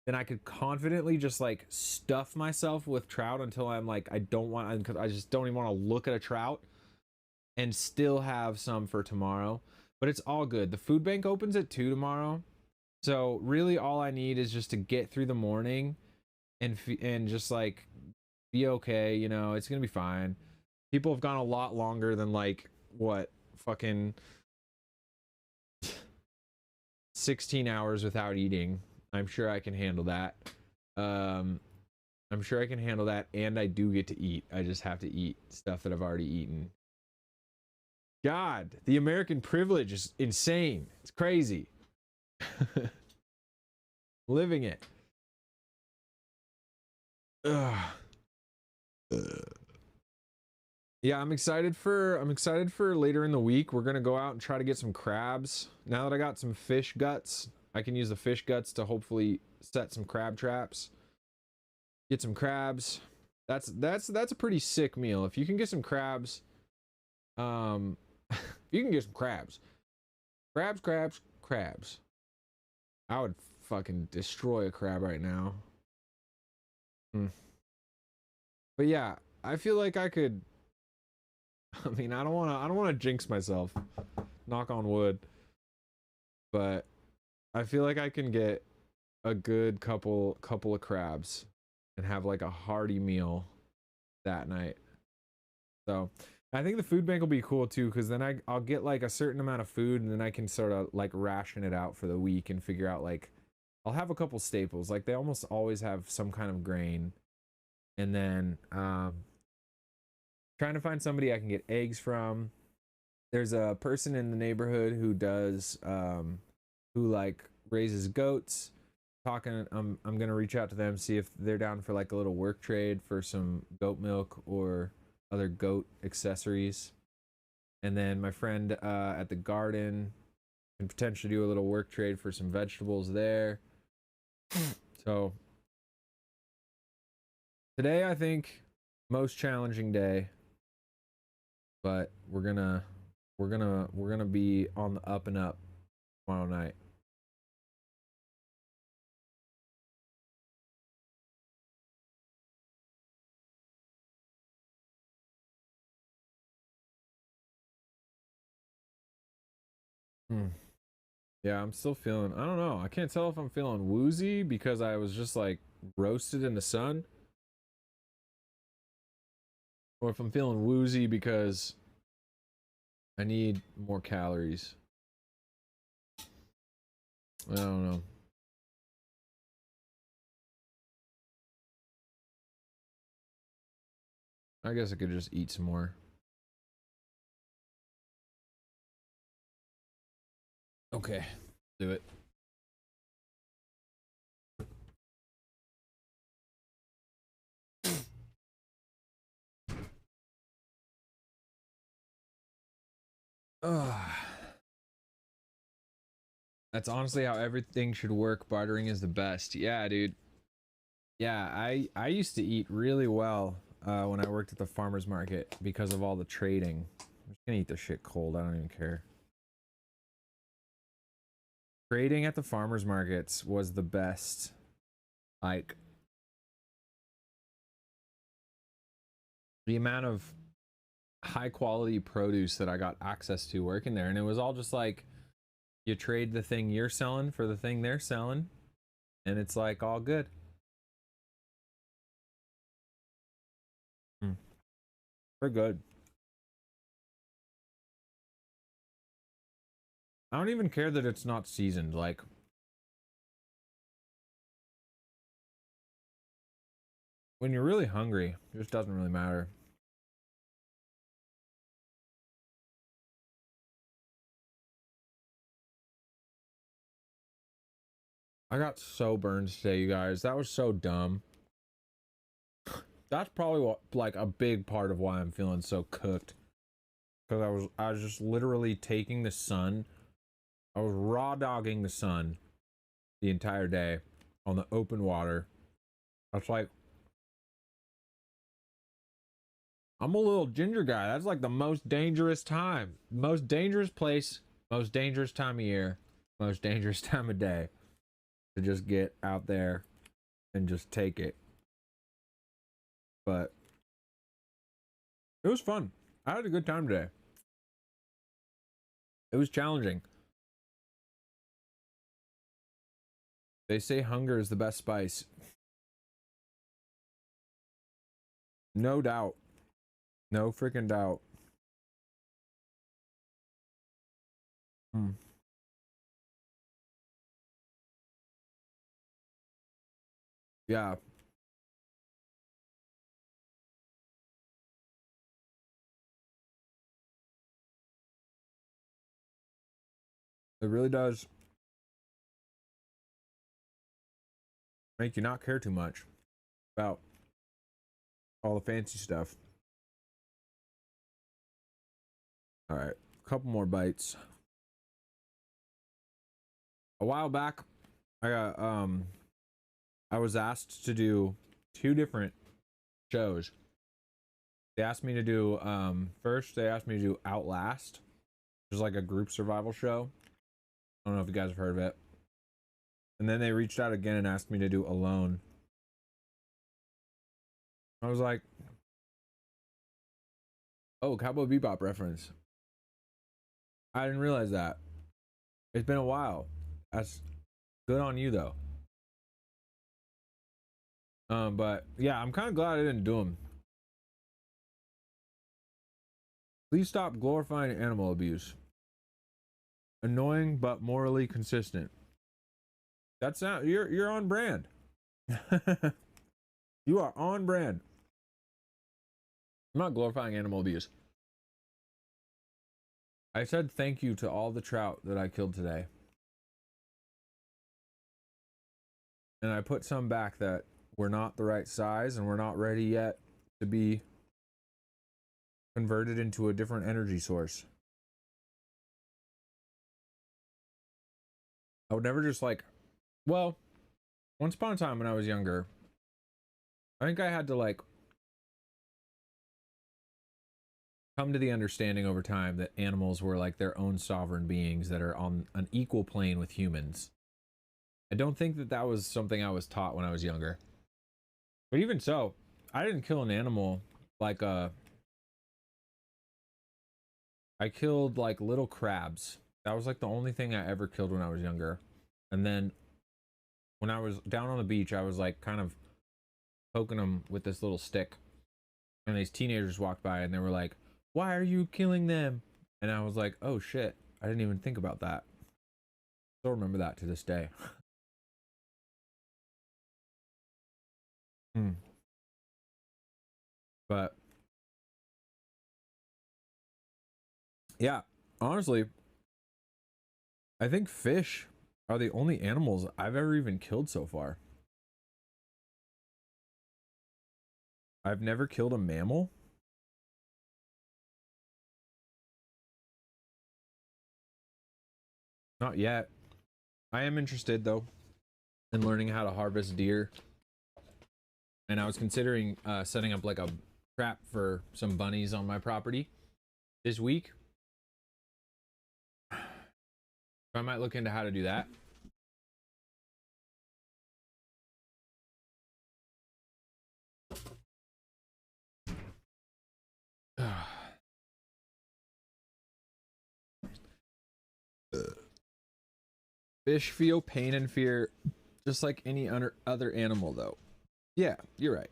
S1: then I could confidently just like stuff myself with trout until I'm like I just don't even want to look at a trout, and still have some for tomorrow. But it's all good. The food bank opens at 2 tomorrow. So really all I need is just to get through the morning and just like be okay, you know, it's going to be fine. People have gone a lot longer than like what fucking 16 hours without eating. I'm sure I can handle that. I'm sure I can handle that, and I do get to eat. I just have to eat stuff that I've already eaten. God, the American privilege is insane. It's crazy. Living it. Ugh. Yeah, I'm excited for later in the week. We're gonna go out and try to get some crabs. Now that I got some fish guts, I can use the fish guts to hopefully set some crab traps. Get some crabs. That's a pretty sick meal. If you can get some crabs, you can get some crabs. Crabs. I would fucking destroy a crab right now. But yeah, I feel like I could. I mean, I don't wanna jinx myself. Knock on wood. But I feel like I can get a good couple of crabs and have like a hearty meal that night. So I think the food bank will be cool too, because then I'll get like a certain amount of food, and then I can sort of like ration it out for the week and figure out like I'll have a couple staples. Like they almost always have some kind of grain, and then trying to find somebody I can get eggs from. There's a person in the neighborhood who does who like raises goats. Talking, I'm gonna reach out to them, see if they're down for like a little work trade for some goat milk or other goat accessories. And then my friend at the garden can potentially do a little work trade for some vegetables there. So today I think most challenging day, but we're gonna be on the up and up tomorrow night. Hmm. Yeah, I'm still feeling, I don't know. I can't tell if I'm feeling woozy because I was just like roasted in the sun, or if I'm feeling woozy because I need more calories. I don't know. I guess I could just eat some more. Okay, do it. Ugh. That's honestly how everything should work. Bartering is the best. Yeah, dude. Yeah, I used to eat really well when I worked at the farmers market because of all the trading. I'm just gonna eat this shit cold. I don't even care. Trading at the farmers markets was the best. Like the amount of high quality produce that I got access to working there, and it was all just like you trade the thing you're selling for the thing they're selling, and it's like all good. Mm, we're good. I don't even care that it's not seasoned. Like when you're really hungry, it just doesn't really matter. I got so burned today, you guys. That was so dumb. That's probably what like a big part of why I'm feeling so cooked. Because I was just literally taking the sun. I was raw dogging the sun the entire day on the open water. That's like I'm a little ginger guy. That's like the most dangerous time. Most dangerous place, most dangerous time of year, most dangerous time of day to just get out there and just take it. But it was fun. I had a good time today. It was challenging. They say hunger is the best spice. No doubt. No freaking doubt. Hmm. Yeah. It really does make you not care too much about all the fancy stuff. All right, a couple more bites. A while back, I was asked to do 2 different shows. They asked me to do first they asked me to do Outlast, which is like a group survival show. I don't know if you guys have heard of it. And then they reached out again and asked me to do Alone. I was like, oh, Cowboy Bebop reference. I didn't realize that. It's been a while. That's good on you though. But yeah, I'm kind of glad I didn't do them. Please stop glorifying animal abuse. Annoying but morally consistent. That's not you're on brand. You are on brand. I'm not glorifying animal abuse. I said thank you to all the trout that I killed today. And I put some back that were not the right size and were not ready yet to be converted into a different energy source. I would never just like, well, once upon a time when I was younger, I think I had to like come to the understanding over time that animals were like their own sovereign beings that are on an equal plane with humans. I don't think that that was something I was taught when I was younger. But even so, I didn't kill an animal like I killed like little crabs. That was like the only thing I ever killed when I was younger. And then when I was down on the beach, I was like kind of poking them with this little stick. And these teenagers walked by and they were like, "Why are you killing them?" And I was like, "Oh shit, I didn't even think about that." Still remember that to this day. But yeah, honestly, I think fish are the only animals I've ever even killed so far. I've never killed a mammal. Not yet. I am interested though in learning how to harvest deer. And I was considering setting up like a trap for some bunnies on my property this week. I might look into how to do that. Fish feel pain and fear just like any other animal though. Yeah, you're right.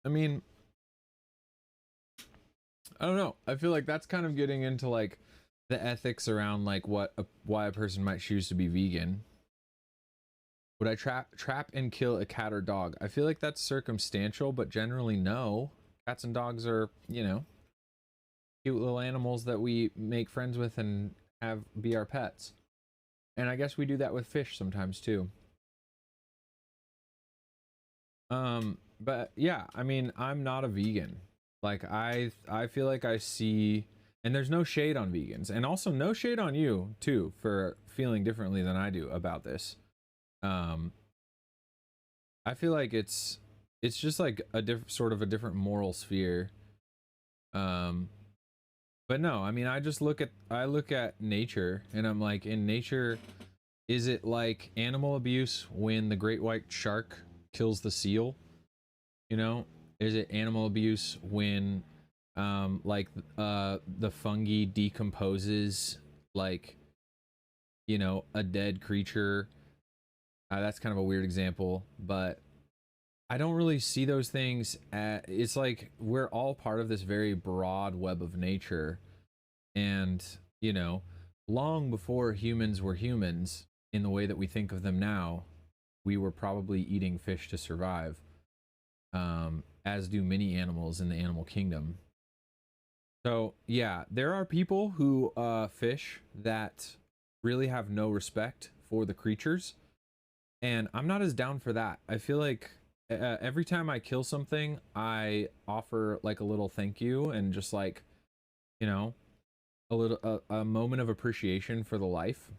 S1: I mean, I don't know. I feel like that's kind of getting into like the ethics around like why a person might choose to be vegan. Would I trap and kill a cat or dog? I feel like that's circumstantial, but generally no. Cats and dogs are, you know, cute little animals that we make friends with and have be our pets. And I guess we do that with fish sometimes too. But yeah, I mean, I'm not a vegan. Like I feel like I see, and there's no shade on vegans, and also no shade on you too for feeling differently than I do about this. Um, I feel like it's just like a different sort of a different moral sphere. Um, but no, I mean, I look at nature, and I'm like, in nature, is it like animal abuse when the great white shark kills the seal? You know, is it animal abuse when the fungi decomposes like, you know, a dead creature? That's kind of a weird example, but I don't really see those things it's like we're all part of this very broad web of nature, and you know, long before humans were humans in the way that we think of them now, we were probably eating fish to survive, as do many animals in the animal kingdom. So yeah, there are people who fish that really have no respect for the creatures, and I'm not as down for that. I feel like every time I kill something, I offer like a little thank you and just like, you know, a moment of appreciation for the life.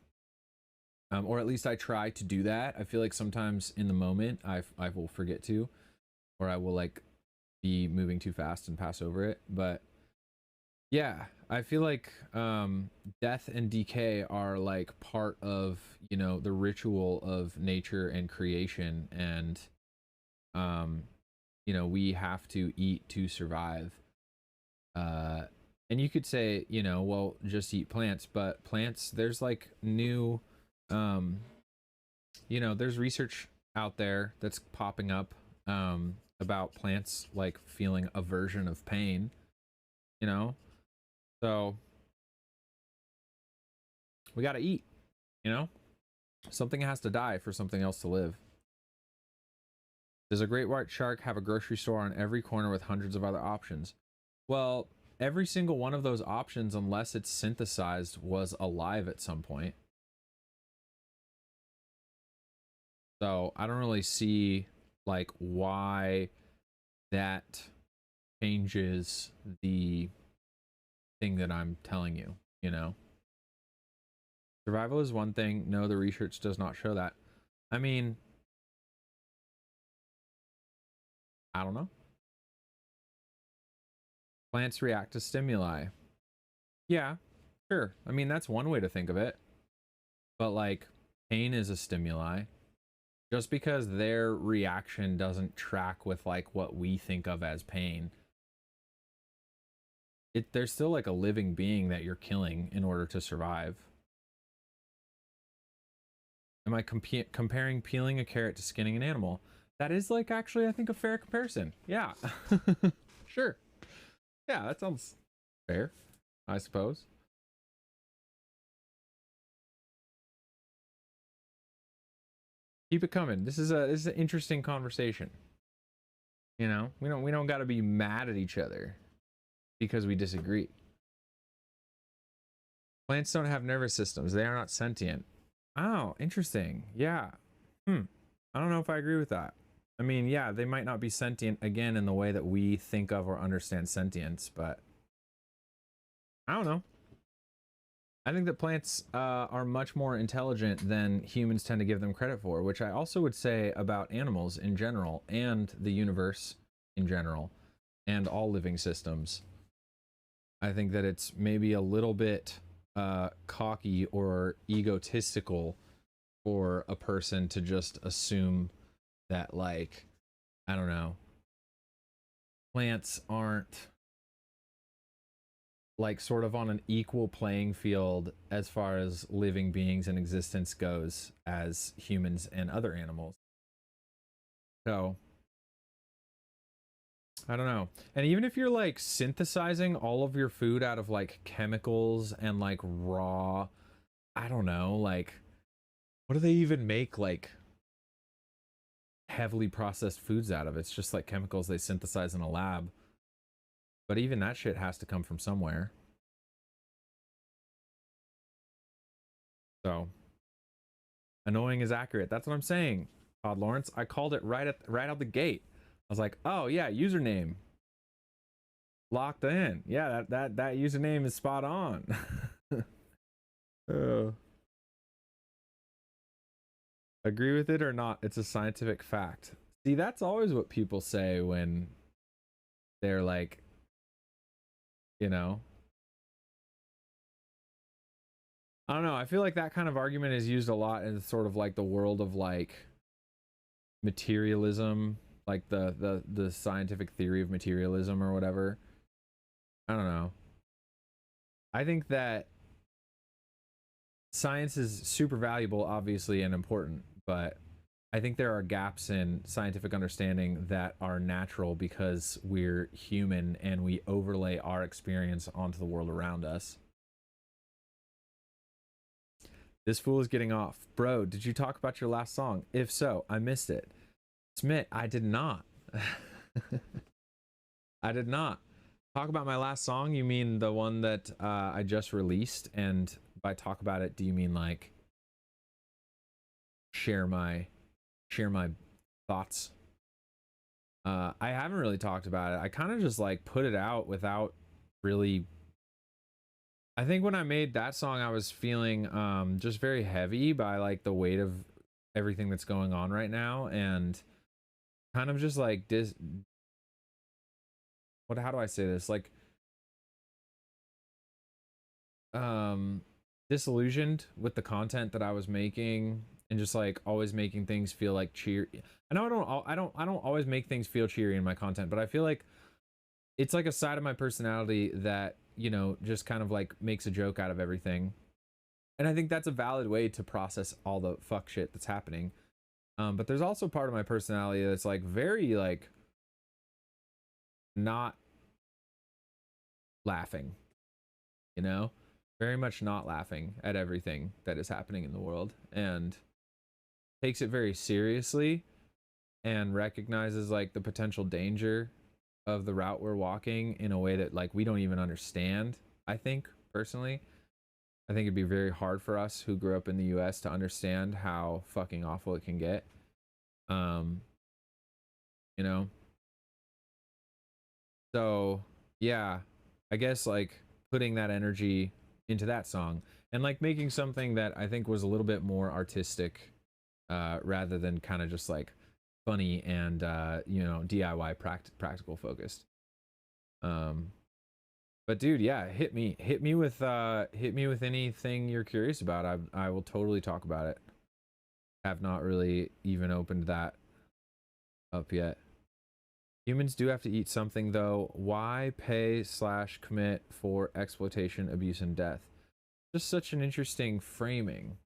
S1: Or at least I try to do that. I feel like sometimes in the moment I will forget to, or I will like be moving too fast and pass over it. But yeah, I feel like death and decay are like part of, you know, the ritual of nature and creation, and you know, we have to eat to survive. And you could say, you know, well, just eat plants, but plants, there's like new you know, there's research out there that's popping up about plants like feeling aversion of pain, you know. So we got to eat, you know. Something has to die for something else to live. Does a great white shark have a grocery store on every corner with hundreds of other options? Well, every single one of those options, unless it's synthesized, was alive at some point. So I don't really see like why that changes the thing that I'm telling you, you know. Survival is one thing. No, the research does not show that. I mean, I don't know. Plants react to stimuli. Yeah, sure. I mean, that's one way to think of it. But like, pain is a stimuli. Just because their reaction doesn't track with like what we think of as pain, they're still like a living being that you're killing in order to survive. Am I comparing peeling a carrot to skinning an animal? That is like actually, I think, a fair comparison. Yeah. Sure. Yeah, that sounds fair, I suppose. Keep it coming. This is an interesting conversation. You know, we don't got to be mad at each other because we disagree. Plants don't have nervous systems. They are not sentient. Oh, interesting. Yeah. I don't know if I agree with that. I mean, yeah, they might not be sentient again in the way that we think of or understand sentience, but I don't know. I think that plants are much more intelligent than humans tend to give them credit for, which I also would say about animals in general and the universe in general and all living systems. I think that it's maybe a little bit cocky or egotistical for a person to just assume that, like, I don't know, plants aren't like sort of on an equal playing field as far as living beings and existence goes as humans and other animals. So I don't know. And even if you're like synthesizing all of your food out of like chemicals and like raw, I don't know, like what do they even make like heavily processed foods out of? It's just like chemicals they synthesize in a lab. But even that shit has to come from somewhere. So annoying is accurate. That's what I'm saying, Todd Lawrence. I called it right out the gate. I was like, oh yeah, username locked in. Yeah, that username is spot on. uh, agree with it or not? It's a scientific fact. See, that's always what people say when they're like, you know, I don't know. I feel like that kind of argument is used a lot in sort of like the world of like materialism, like the scientific theory of materialism or whatever. I don't know. I think that science is super valuable, obviously, and important, but I think there are gaps in scientific understanding that are natural because we're human and we overlay our experience onto the world around us. This fool is getting off. Bro, did you talk about your last song? If so, I missed it. Smith, I did not. I did not. Talk about my last song? You mean the one that I just released and by talk about it, do you mean like share my thoughts? I haven't really talked about it. I kind of just like put it out without really. I think when I made that song, I was feeling just very heavy by like the weight of everything that's going on right now, and kind of just like how do I say this? Like disillusioned with the content that I was making, and just like always making things feel like cheer. I know I don't always make things feel cheery in my content, but I feel like it's like a side of my personality that, you know, just kind of like makes a joke out of everything. And I think that's a valid way to process all the fuck shit that's happening. But there's also part of my personality that's like very like not laughing, you know, very much not laughing at everything that is happening in the world, and takes it very seriously, and recognizes like the potential danger of the route we're walking in a way that like we don't even understand. I think personally, I think it'd be very hard for us who grew up in the US to understand how fucking awful it can get. Um, you know. So, yeah, I guess like putting that energy into that song, and like making something that I think was a little bit more artistic, rather than kind of just like funny and you know, DIY practical focused. Um, but dude, yeah, hit me with anything you're curious about. I will totally talk about it. Have not really even opened that up yet. Humans do have to eat something though. Why pay/commit for exploitation, abuse, and death? Just such an interesting framing.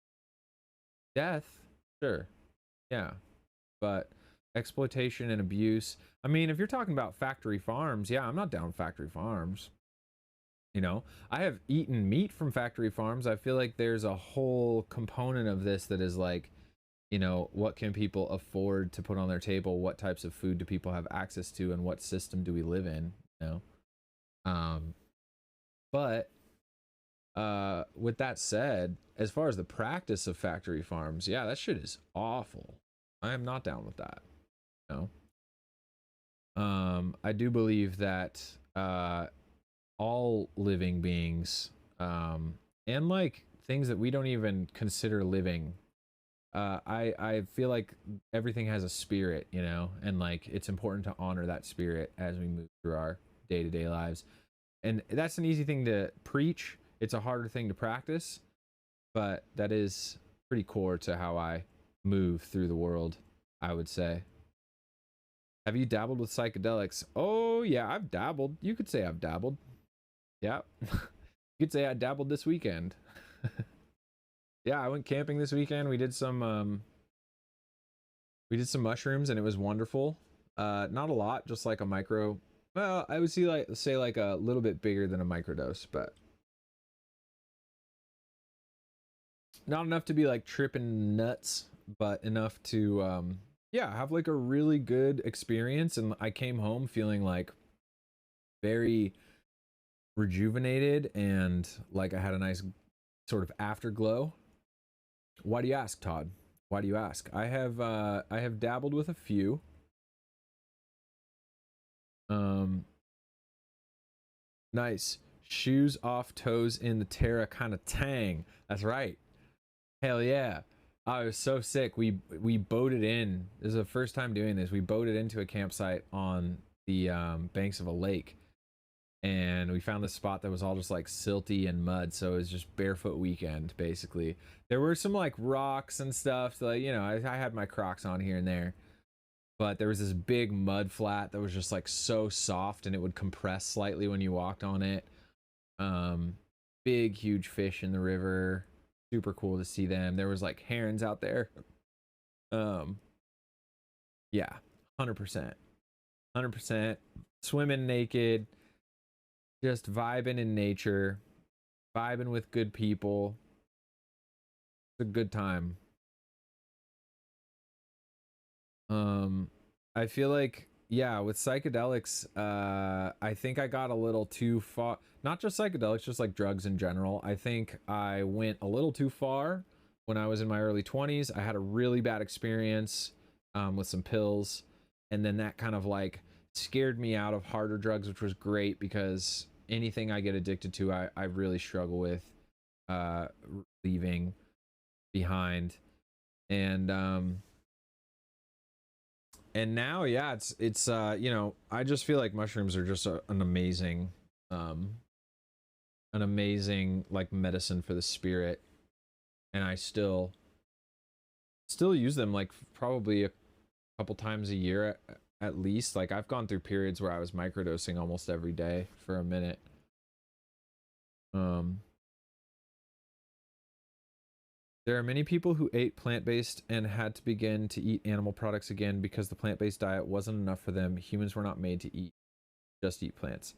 S1: Death, sure, yeah, but exploitation and abuse. I mean, if you're talking about factory farms, yeah, I'm not down with factory farms. You know, I have eaten meat from factory farms. I feel like there's a whole component of this that is like, you know, what can people afford to put on their table? What types of food do people have access to? And what system do we live in? You know? But with that said, as far as the practice of factory farms, yeah, that shit is awful. I am not down with that. You know? I do believe that all living beings, and like things that we don't even consider living, I feel like everything has a spirit, you know, and like it's important to honor that spirit as we move through our day-to-day lives. And that's an easy thing to preach. It's a harder thing to practice, but that is pretty core to how I move through the world, I would say. Have you dabbled with psychedelics? Oh yeah, I've dabbled. You could say I've dabbled. Yeah. You could say I dabbled this weekend. Yeah, I went camping this weekend. We did some mushrooms and it was wonderful. Not a lot, just like a micro. Well, I would say like a little bit bigger than a microdose, but not enough to be like tripping nuts, but enough to yeah, have like a really good experience. And I came home feeling like very rejuvenated and like I had a nice sort of afterglow. Why do you ask, Todd? Why do you ask? I have dabbled with a few. Um, nice. Shoes off, toes in the Terra kind of tang. That's right. Hell yeah. I was so sick. We boated in. This is the first time doing this. We boated into a campsite on the banks of a lake, and we found this spot that was all just like silty and mud, so it was just barefoot weekend basically. There were some like rocks and stuff, so like, you know, I had my Crocs on here and there, but there was this big mud flat that was just like so soft and it would compress slightly when you walked on it. um Big huge fish in the river, super cool to see them. There was like herons out there. um yeah, 100%, 100% swimming naked, just vibing in nature, vibing with good people. It's a good time. I feel like, yeah, with psychedelics, I think I got a little too far. not just psychedelics, just like drugs in general. I think I went a little too far when I was in my early 20s. I had a really bad experience with some pills, and then that kind of like scared me out of harder drugs, which was great because anything I get addicted to, I really struggle with leaving behind. And now, yeah, it's you know, I just feel like mushrooms are just an amazing like medicine for the spirit, and I still use them like probably a couple times a year at least. Like I've gone through periods where I was microdosing almost every day for a minute. um There are many people who ate plant-based and had to begin to eat animal products again because the plant-based diet wasn't enough for them. Humans were not made to just eat plants.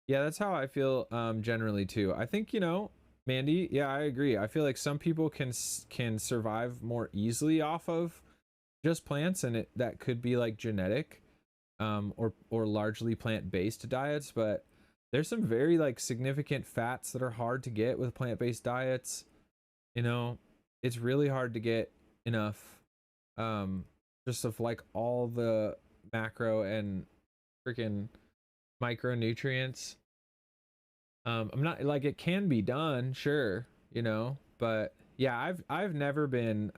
S1: Yeah, that's how I feel generally too. I think, you know, Mandy, yeah, I agree. I feel like some people can survive more easily off of just plants, and that could be like genetic or largely plant-based diets, but there's some very like significant fats that are hard to get with plant-based diets. You know, it's really hard to get enough just of like all the macro and freaking micronutrients. I'm not like, it can be done, sure, you know, but yeah, I've never been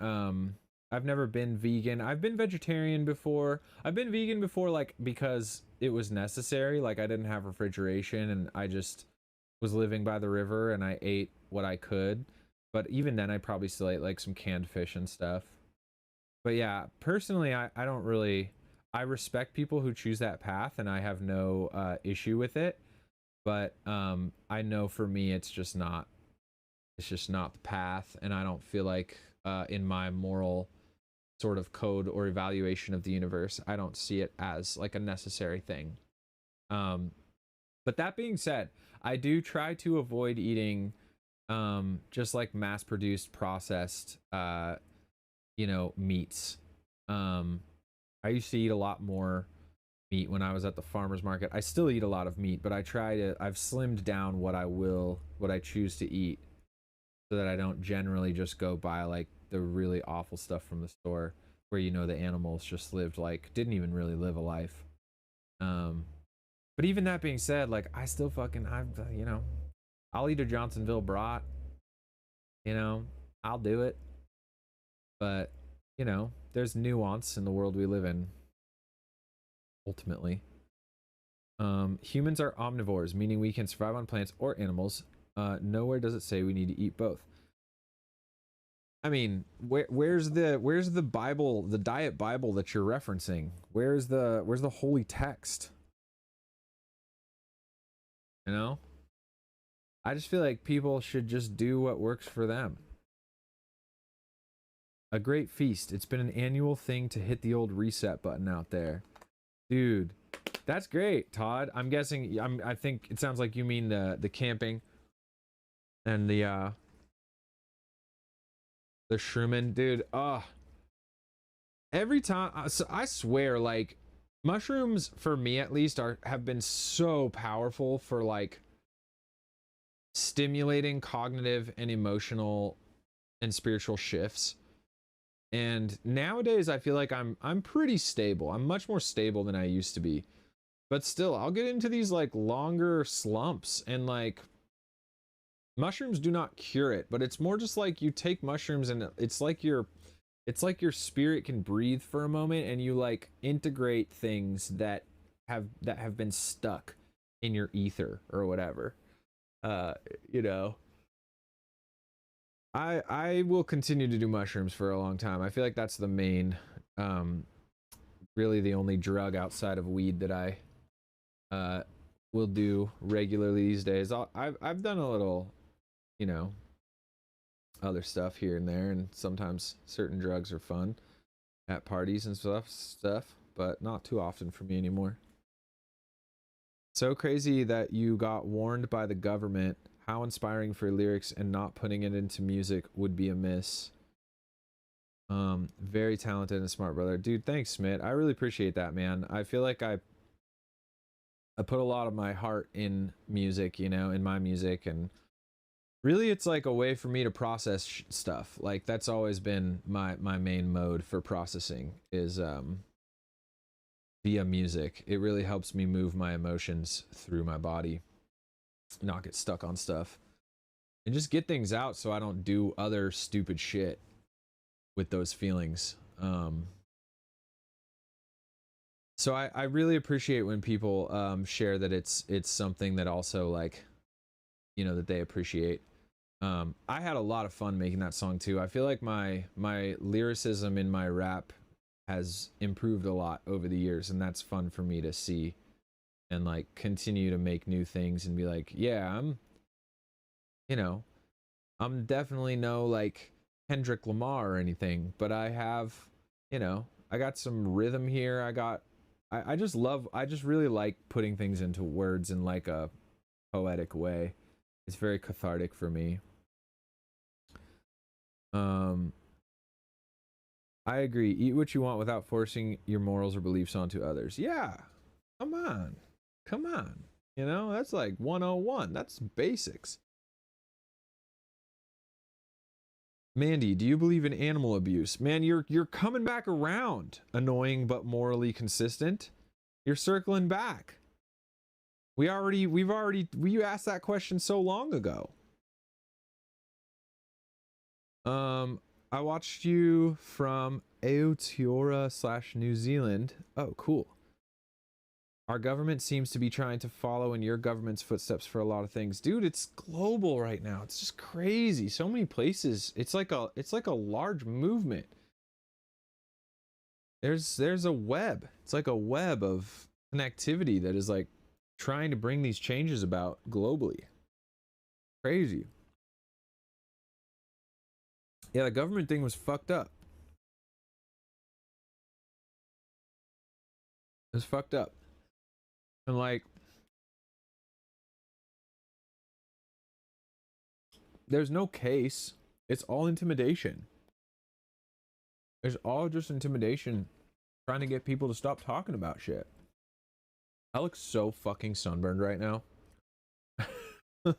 S1: vegan. I've been vegetarian before. I've been vegan before, like because it was necessary. Like I didn't have refrigeration and I just was living by the river and I ate what I could. But even then I probably still ate like some canned fish and stuff. But yeah, personally I don't really, I respect people who choose that path and I have no issue with it. But I know for me it's just not the path, and I don't feel like in my moral sort of code or evaluation of the universe, I don't see it as like a necessary thing. Um, but that being said, I do try to avoid eating just like mass produced processed you know, meats. Um, I used to eat a lot more meat when I was at the farmer's market. I still eat a lot of meat, but I've slimmed down what I choose to eat so that I don't generally just go buy like the really awful stuff from the store where, you know, the animals just lived like, didn't even really live a life. Um, but even that being said, like I still fucking, you know, I'll eat a Johnsonville brat, you know, I'll do it. But, you know, there's nuance in the world we live in ultimately. Humans are omnivores, meaning we can survive on plants or animals. Nowhere does it say we need to eat both. I mean, where's the Bible, the diet Bible that you're referencing? Where's the holy text? You know? I just feel like people should just do what works for them. A great feast. It's been an annual thing to hit the old reset button out there. Dude, that's great, Todd. I'm guessing I think it sounds like you mean the camping and the shrooming, dude. Every time, so I swear, like mushrooms for me at least have been so powerful for like stimulating cognitive and emotional and spiritual shifts. And nowadays I feel like I'm pretty stable. I'm much more stable than I used to be. But still, I'll get into these like longer slumps, and like mushrooms do not cure it, but it's more just like you take mushrooms and it's like your spirit can breathe for a moment, and you like integrate things that have been stuck in your ether or whatever. You know, I will continue to do mushrooms for a long time. I feel like that's the main really the only drug outside of weed that I will do regularly these days. I've done a little, you know, other stuff here and there, and sometimes certain drugs are fun at parties and stuff, but not too often for me anymore. So crazy that you got warned by the government. How inspiring for lyrics, and not putting it into music would be a miss. Very talented and smart, brother. Dude, thanks, Smith. I really appreciate that, man. I feel like I put a lot of my heart in music, you know, in my music, and really it's like a way for me to process stuff. Like that's always been my main mode for processing is via music. It really helps me move my emotions through my body, not get stuck on stuff, and just get things out so I don't do other stupid shit with those feelings. So I really appreciate when people share that it's something that also, like, you know, that they appreciate. I had a lot of fun making that song too. I feel like my lyricism in my rap has improved a lot over the years, and that's fun for me to see and like continue to make new things and be like, yeah, you know, I'm definitely no like Kendrick Lamar or anything, but I have, you know, I got some rhythm here. I just really like putting things into words in like a poetic way. It's very cathartic for me. I agree. Eat what you want without forcing your morals or beliefs onto others. Yeah. Come on. Come on. You know, that's like 101. That's basics. Mandy, do you believe in animal abuse? Man, you're coming back around. Annoying but morally consistent. You're circling back. We asked that question so long ago. I watched you from Aotearoa / New Zealand. Oh, cool. Our government seems to be trying to follow in your government's footsteps for a lot of things. Dude, it's global right now. It's just crazy. So many places. It's like a large movement. There's a web. It's like a web of connectivity that is like trying to bring these changes about globally. Crazy. Yeah, the government thing was fucked up. It was fucked up. And like, there's no case. It's all intimidation. It's all just intimidation, trying to get people to stop talking about shit. I look so fucking sunburned right now. I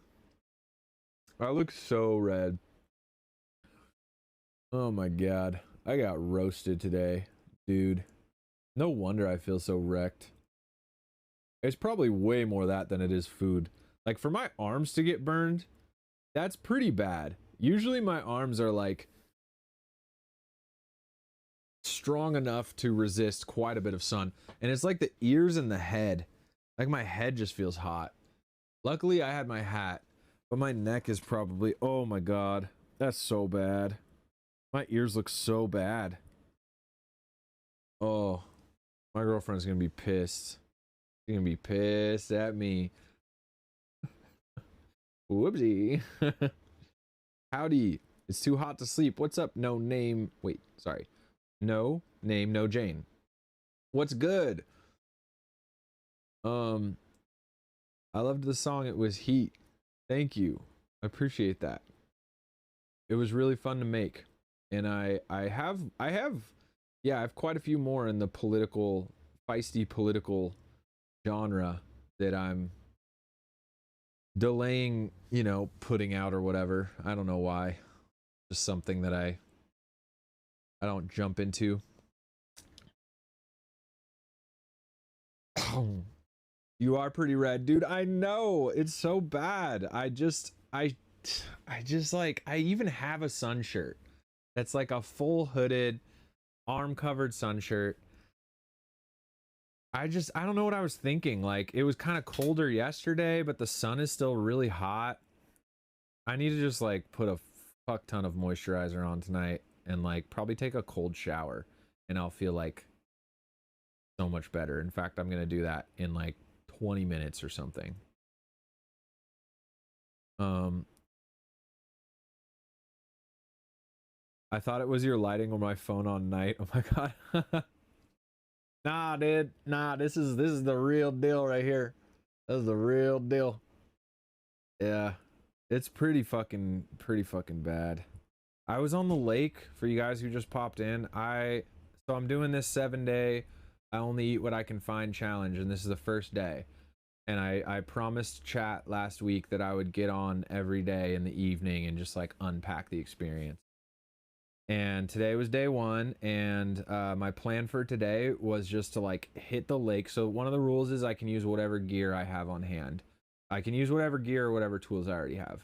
S1: look so red. Oh my god. I got roasted today, dude. No wonder I feel so wrecked. It's probably way more that than it is food. Like, for my arms to get burned, that's pretty bad. Usually my arms are like strong enough to resist quite a bit of sun. And it's like the ears and the head. Like, my head just feels hot. Luckily I had my hat, but my neck is probably, oh my god, that's so bad. My ears look so bad. Oh, my girlfriend's gonna be pissed. She's gonna be pissed at me. Whoopsie. Howdy. It's too hot to sleep. What's up? No name. Wait, sorry. No name, no Jane. What's good? I loved the song. It was Heat. Thank you. I appreciate that. It was really fun to make. And I have quite a few more in the feisty political genre that I'm delaying, you know, putting out or whatever. I don't know why. Just something that I don't jump into. You are pretty red, dude. I know. It's so bad. I just like, I even have a sun shirt that's like a full hooded, arm covered sun shirt. I don't know what I was thinking. Like, it was kind of colder yesterday, but the sun is still really hot. I need to just like put a fuck ton of moisturizer on tonight and like probably take a cold shower, and I'll feel like so much better. In fact, I'm gonna do that in like 20 minutes or something. I thought it was your lighting on my phone on night. Oh my god. Nah, dude. Nah, this is the real deal right here. This is the real deal. Yeah. It's pretty fucking bad. I was on the lake for you guys who just popped in. So I'm doing this 7-day I only eat what I can find challenge, and this is the first day. And I promised chat last week that I would get on every day in the evening and just like unpack the experience. And today was day one, and my plan for today was just to like hit the lake. So one of the rules is I can use whatever gear I have on hand. I can use whatever gear or whatever tools I already have.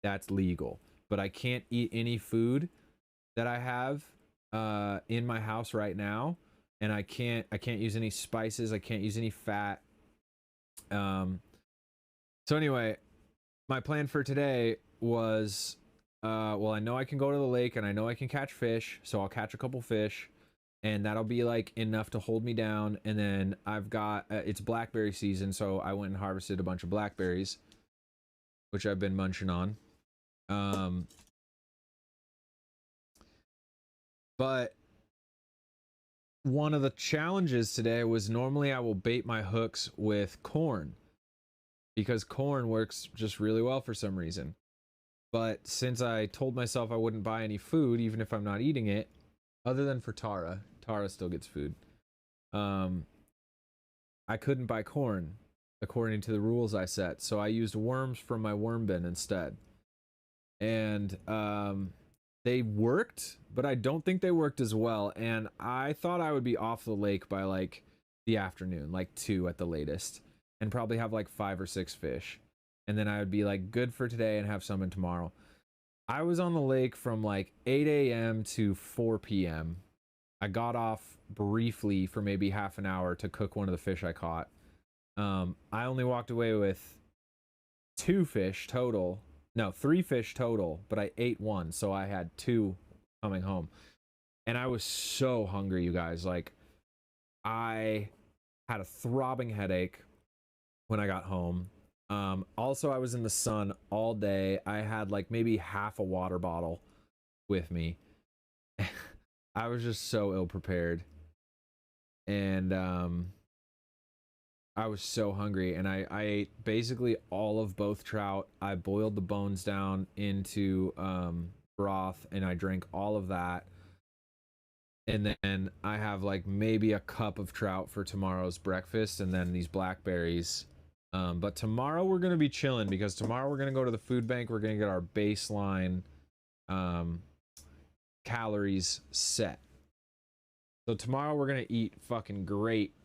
S1: That's legal, but I can't eat any food that I have in my house right now, and I can't use any spices. I can't use any fat. So anyway, my plan for today was, well, I know I can go to the lake and I know I can catch fish, so I'll catch a couple fish, and that'll be like enough to hold me down. And then I've got, it's blackberry season, so I went and harvested a bunch of blackberries, which I've been munching on. But one of the challenges today was normally I will bait my hooks with corn, because corn works just really well for some reason. But since I told myself I wouldn't buy any food, even if I'm not eating it, other than for Tara still gets food. I couldn't buy corn according to the rules I set, so I used worms from my worm bin instead. And they worked, but I don't think they worked as well. And I thought I would be off the lake by like the afternoon, like 2 at the latest, and probably have like 5 or 6 fish. And then I would be like good for today and have some in tomorrow. I was on the lake from like 8 a.m. to 4 p.m. I got off briefly for maybe half an hour to cook one of the fish I caught. I only walked away with 2 fish total. No, 3 fish total, but I ate 1, so I had 2 coming home. And I was so hungry, you guys. Like, I had a throbbing headache when I got home. Also, I was in the sun all day. I had like maybe half a water bottle with me. I was just so ill prepared. And I was so hungry, and I ate basically all of both trout. I boiled the bones down into broth, and I drank all of that. And then I have like maybe a cup of trout for tomorrow's breakfast, and then these blackberries. But tomorrow we're gonna be chilling, because tomorrow we're gonna go to the food bank. We're gonna get our baseline calories set. So tomorrow we're gonna eat fucking great.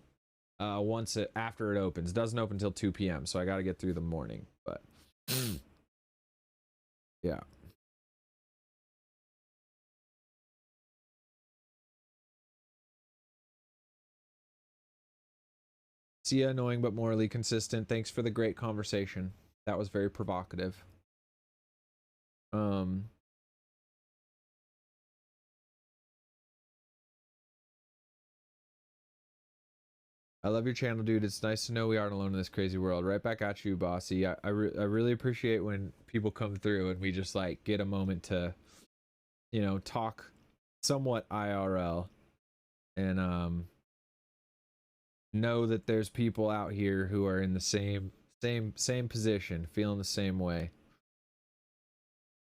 S1: After it opens. It doesn't open until 2 p.m. so I got to get through the morning. But yeah. See ya, annoying but morally consistent. Thanks for the great conversation. That was very provocative. I love your channel, dude. It's nice to know we aren't alone in this crazy world. Right back at you, bossy. I really appreciate when people come through and we just like get a moment to, you know, talk somewhat IRL, and know that there's people out here who are in the same position, feeling the same way.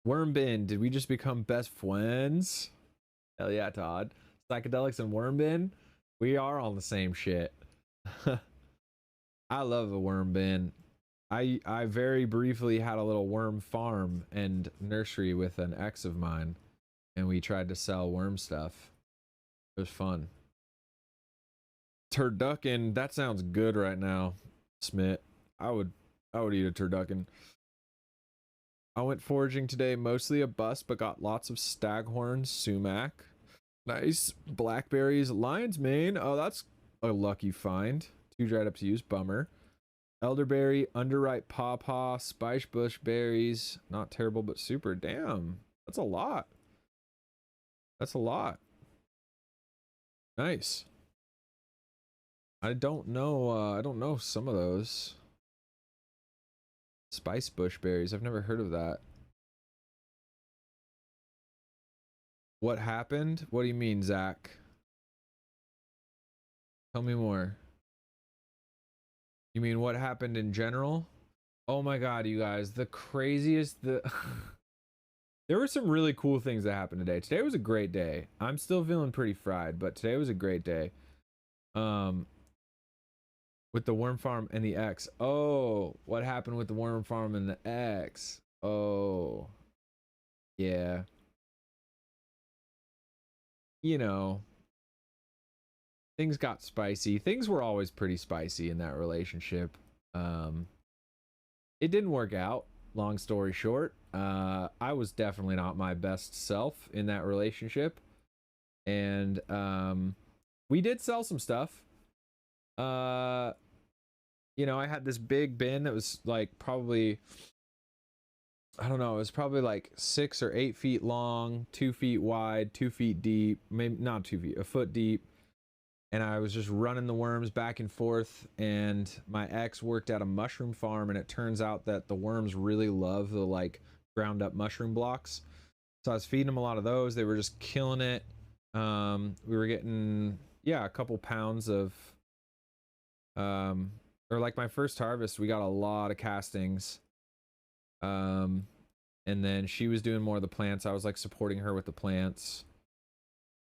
S1: Worm bin, did we just become best friends? Hell yeah, Todd. Psychedelics and worm bin, we are on the same shit. I love a worm bin. I very briefly had a little worm farm and nursery with an ex of mine, and we tried to sell worm stuff. It was fun. Turducken, that sounds good right now, Smith. I would eat a turducken. I went foraging today, mostly a bust, but got lots of staghorn, sumac, nice blackberries, lion's mane. Oh, that's a lucky find. 2 dried up to use, bummer. Elderberry, underripe pawpaw, spice bush berries. Not terrible, but super. Damn, that's a lot. That's a lot. Nice. I don't know some of those. Spice bush berries. I've never heard of that. What happened? What do you mean, Zach? Tell me more. You mean what happened in general? Oh my god, you guys, the craziest there were some really cool things that happened today. Today was a great day. I'm still feeling pretty fried, but today was a great day. with the worm farm and the X. Oh, what happened with the worm farm and the X? Oh, yeah. You know, things got spicy. Things were always pretty spicy in that relationship. Um, it didn't work out. Long story short, I was definitely not my best self in that relationship, and we did sell some stuff. Uh, you know, I had this big bin that was like probably, I don't know, it was probably like 6 or 8 feet long, 2 feet wide, 2 feet deep, maybe not 2 feet, a foot deep. And I was just running the worms back and forth. And my ex worked at a mushroom farm, and it turns out that the worms really love the like ground up mushroom blocks. So I was feeding them a lot of those. They were just killing it. We were getting, yeah, a couple pounds of, or like my first harvest, we got a lot of castings. And then she was doing more of the plants. I was like supporting her with the plants.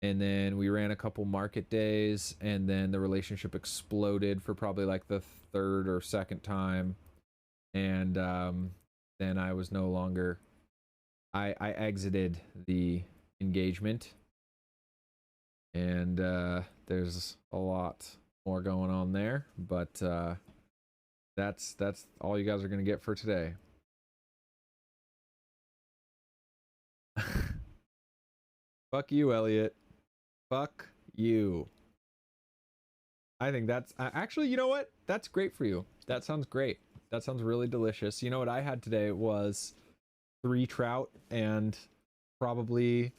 S1: And then we ran a couple market days, and then the relationship exploded for probably like the third or second time. And then I was no longer, I exited the engagement. And there's a lot more going on there, but that's all you guys are gonna get for today. Fuck you, Elliot. Fuck you. I think that's actually, you know what? That's great for you. That sounds great. That sounds really delicious. You know what I had today was 3 trout, and probably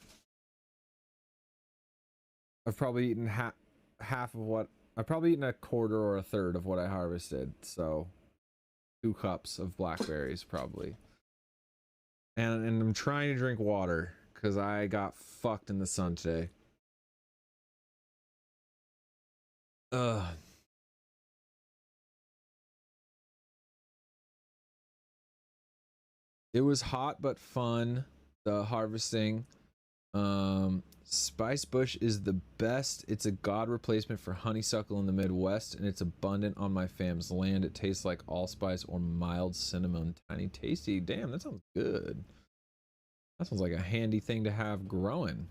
S1: I've probably eaten half of what I've probably eaten, a quarter or a third of what I harvested. So 2 cups of blackberries probably. And I'm trying to drink water because I got fucked in the sun today. Ugh. It was hot but fun, the harvesting. Spice bush is the best. It's a god replacement for honeysuckle in the Midwest, and it's abundant on my fam's land. It tastes like allspice or mild cinnamon. Tiny tasty. Damn, that sounds good. That sounds like a handy thing to have growing.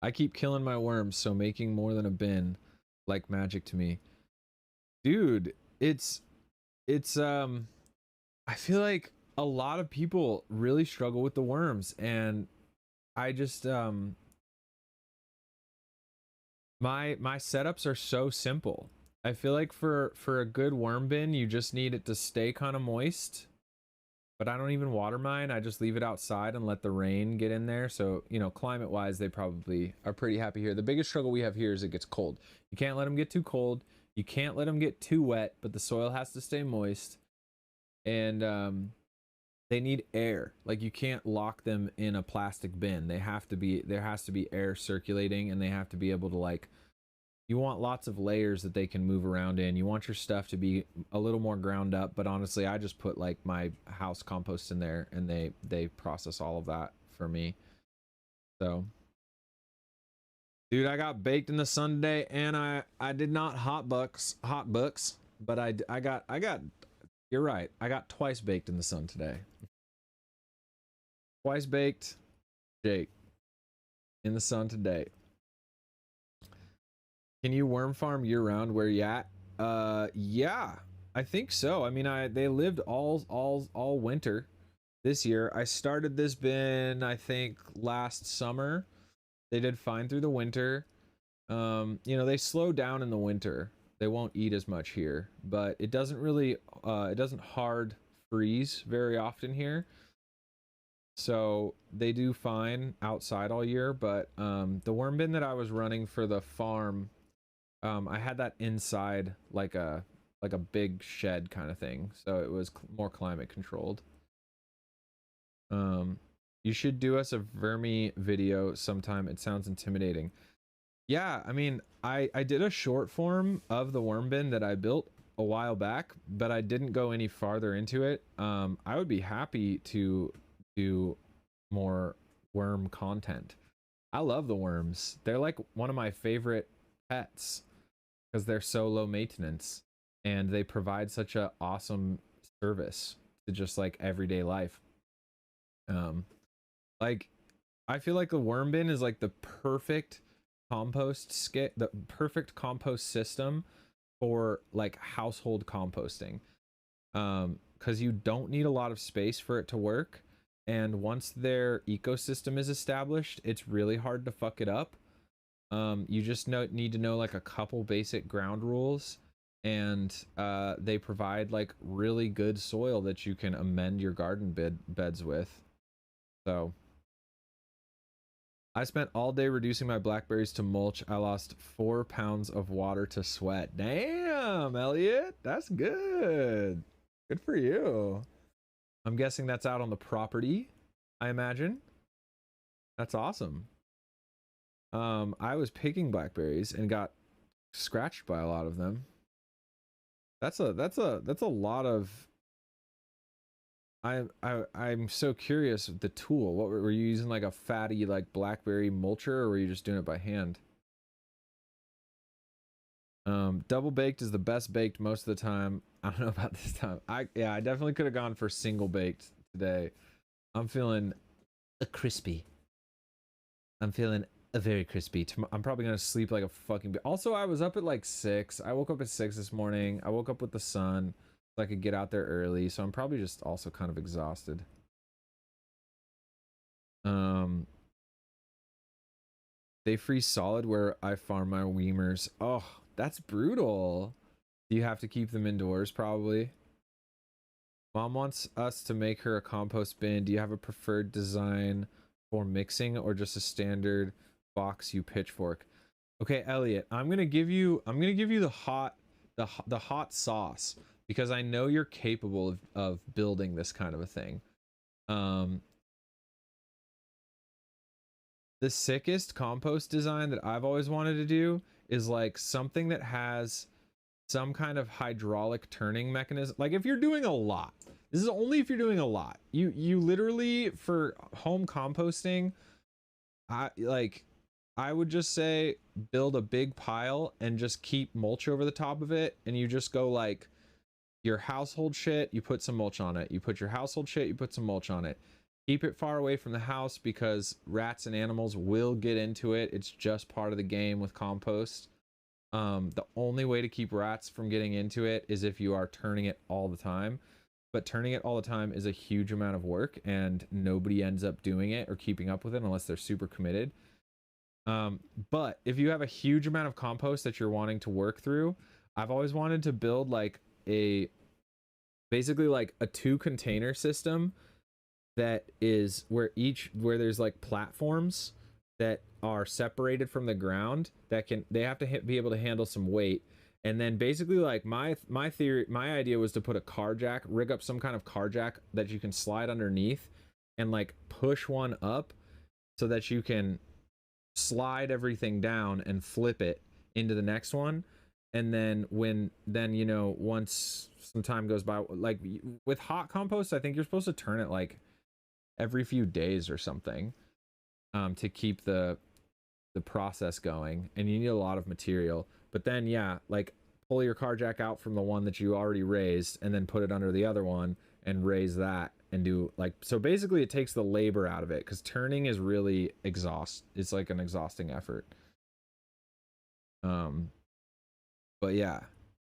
S1: I keep killing my worms, so making more than a bin like magic to me. Dude, it's I feel like a lot of people really struggle with the worms, and I just my setups are so simple. I feel like for a good worm bin, you just need it to stay kind of moist. But I don't even water mine. I just leave it outside and let the rain get in there. So, you know, climate wise, they probably are pretty happy here. The biggest struggle we have here is it gets cold. You can't let them get too cold. You can't let them get too wet, but the soil has to stay moist. And they need air. Like, you can't lock them in a plastic bin. They have to be, there has to be air circulating, and they have to be able to, like, you want lots of layers that they can move around in. You want your stuff to be a little more ground up, but honestly, I just put like my house compost in there, and they process all of that for me. So, dude, I got baked in the sun today, and I did not hot books, but I got you're right. I got twice baked in the sun today. Twice baked, Jake, in the sun today. Can you worm farm year round where you at? Yeah, I think so. I mean, they lived all winter this year. I started this bin, I think, last summer. They did fine through the winter. You know, they slow down in the winter. They won't eat as much here, but it doesn't really it doesn't hard freeze very often here. So they do fine outside all year, but the worm bin that I was running for the farm, I had that inside like a big shed kind of thing, so it was more climate controlled. You should do us a vermi video sometime. It sounds intimidating. Yeah, I mean, I did a short form of the worm bin that I built a while back, but I didn't go any farther into it. I would be happy to do more worm content. I love the worms. They're like one of my favorite pets. because they're so low maintenance and they provide such a awesome service to just like everyday life. Like I feel like the worm bin is like the perfect the perfect compost system for like household composting. Because you don't need a lot of space for it to work, and once their ecosystem is established, it's really hard to fuck it up. You just need to know like a couple basic ground rules, and they provide like really good soil that you can amend your garden beds with. So I spent all day reducing my blackberries to mulch. I lost 4 pounds of water to sweat. Damn, Elliot, that's good. Good for you. I'm guessing that's out on the property, I imagine. That's awesome. I was picking blackberries and got scratched by a lot of them. That's a lot of. I'm so curious with the tool. What were you using, like a fatty like blackberry mulcher, or were you just doing it by hand? Double baked is the best baked most of the time. I don't know about this time. I definitely could have gone for single baked today. I'm feeling a crispy. I'm feeling a very crispy. I'm probably gonna sleep like a fucking. Also, I was up at like 6. I woke up at 6 this morning. I woke up with the sun so I could get out there early. So I'm probably just also kind of exhausted. They freeze solid where I farm my Weimers. Oh, that's brutal. Do you have to keep them indoors probably? Mom wants us to make her a compost bin. Do you have a preferred design for mixing or just a standard box you pitchfork? Okay, Elliot, I'm gonna give you the hot sauce, because I know you're capable of building this kind of a thing. The sickest compost design that I've always wanted to do is like something that has some kind of hydraulic turning mechanism. Like if you're doing a lot, this is only if you're doing a lot. You literally, for home composting, I would just say build a big pile and just keep mulch over the top of it, and you just go like your household shit, you put some mulch on it. You put your household shit, you put some mulch on it. Keep it far away from the house because rats and animals will get into it. It's just part of the game with compost. The only way to keep rats from getting into it is if you are turning it all the time. But turning it all the time is a huge amount of work, and nobody ends up doing it or keeping up with it unless they're super committed. But if you have a huge amount of compost that you're wanting to work through, I've always wanted to build like basically like a 2 container system that is where there's like platforms that are separated from the ground that they have to be able to handle some weight. And then basically like my idea was to put a car jack, rig up some kind of car jack that you can slide underneath and like push one up so that you can slide everything down and flip it into the next one. And then you know, once some time goes by, like with hot compost, I think you're supposed to turn it like every few days or something, to keep the process going, and you need a lot of material. But then yeah, like pull your car jack out from the one that you already raised and then put it under the other one and raise that and do like, so basically it takes the labor out of it, because turning is really it's like an exhausting effort. But yeah,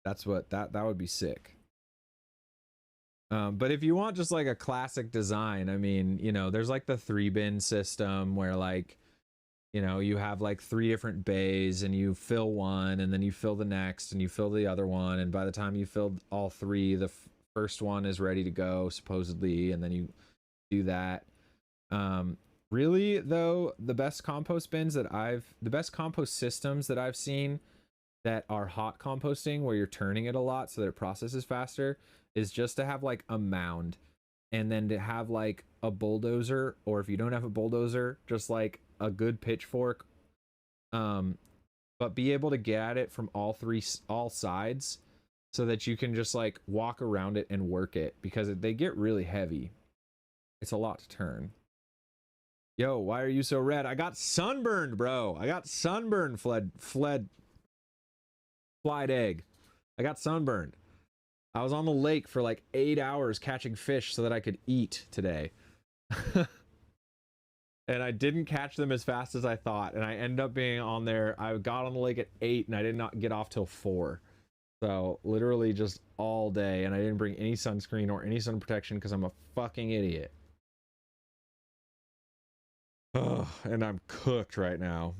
S1: that's what that would be sick. But if you want just like a classic design, I mean, you know, there's like the 3-bin system where like, you know, you have like 3 different bays and you fill one and then you fill the next and you fill the other one. And by the time you filled all 3, the first one is ready to go supposedly. And then you do that. Really though, the best compost systems that I've seen that are hot composting, where you're turning it a lot so that it processes faster, is just to have like a mound, and then to have like a bulldozer, or if you don't have a bulldozer, just like a good pitchfork, but be able to get at it from all sides so that you can just like walk around it and work it, because they get really heavy. It's a lot to turn. Yo, why are you so red? I got sunburned, bro. I got sunburned. Fled Fried egg. I got sunburned. I was on the lake for like 8 hours catching fish so that I could eat today. And I didn't catch them as fast as I thought. And I ended up being on there. I got on the lake at 8 and I did not get off till 4. So literally just all day. And I didn't bring any sunscreen or any sun protection because I'm a fucking idiot. Ugh, and I'm cooked right now.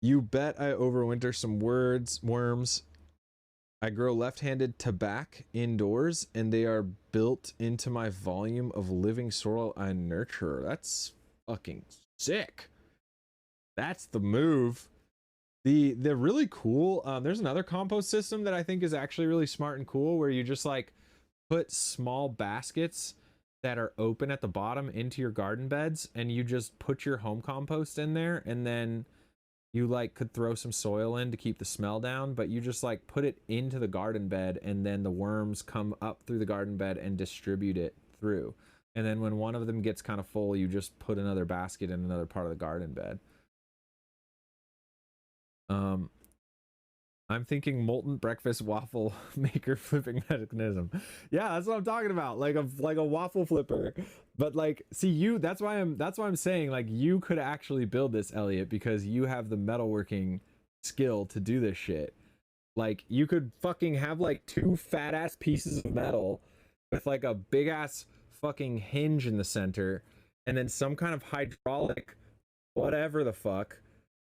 S1: You bet I overwinter some worms. I grow left-handed tobacco indoors, and they are built into my volume of living soil I nurture. That's fucking sick. That's the move. The really cool, there's another compost system that I think is actually really smart and cool, where you just like put small baskets that are open at the bottom into your garden beds, and you just put your home compost in there, and then you like could throw some soil in to keep the smell down, but you just like put it into the garden bed, and then the worms come up through the garden bed and distribute it through. And then when one of them gets kind of full, you just put another basket in another part of the garden bed. I'm thinking molten breakfast waffle maker flipping mechanism. Yeah, that's what I'm talking about. Like a waffle flipper. But like, see, you, that's why I'm saying like you could actually build this, Elliot, because you have the metalworking skill to do this shit. Like you could fucking have like 2 fat ass pieces of metal with like a big ass fucking hinge in the center, and then some kind of hydraulic whatever the fuck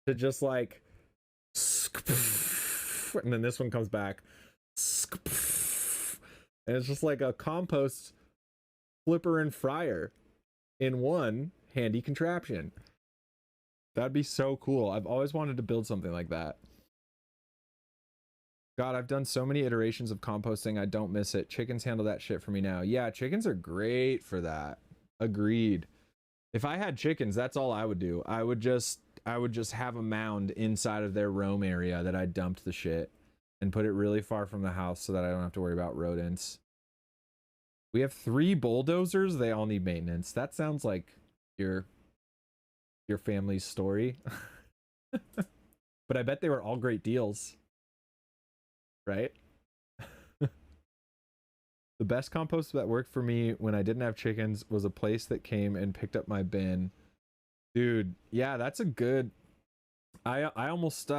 S1: to just like, and then this one comes back, and it's just like a compost flipper and fryer in one handy contraption. That'd be so cool. I've always wanted to build something like that. God, I've done so many iterations of composting. I don't miss it. Chickens handle that shit for me now. Yeah, chickens are great for that. Agreed. If I had chickens, that's all I would do. I would just have a mound inside of their roam area that I dumped the shit and put it really far from the house so that I don't have to worry about rodents. We have 3 bulldozers. They all need maintenance. That sounds like your family's story. But I bet they were all great deals. Right? The best compost that worked for me when I didn't have chickens was a place that came and picked up my bin. Dude, yeah, that's a good. I almost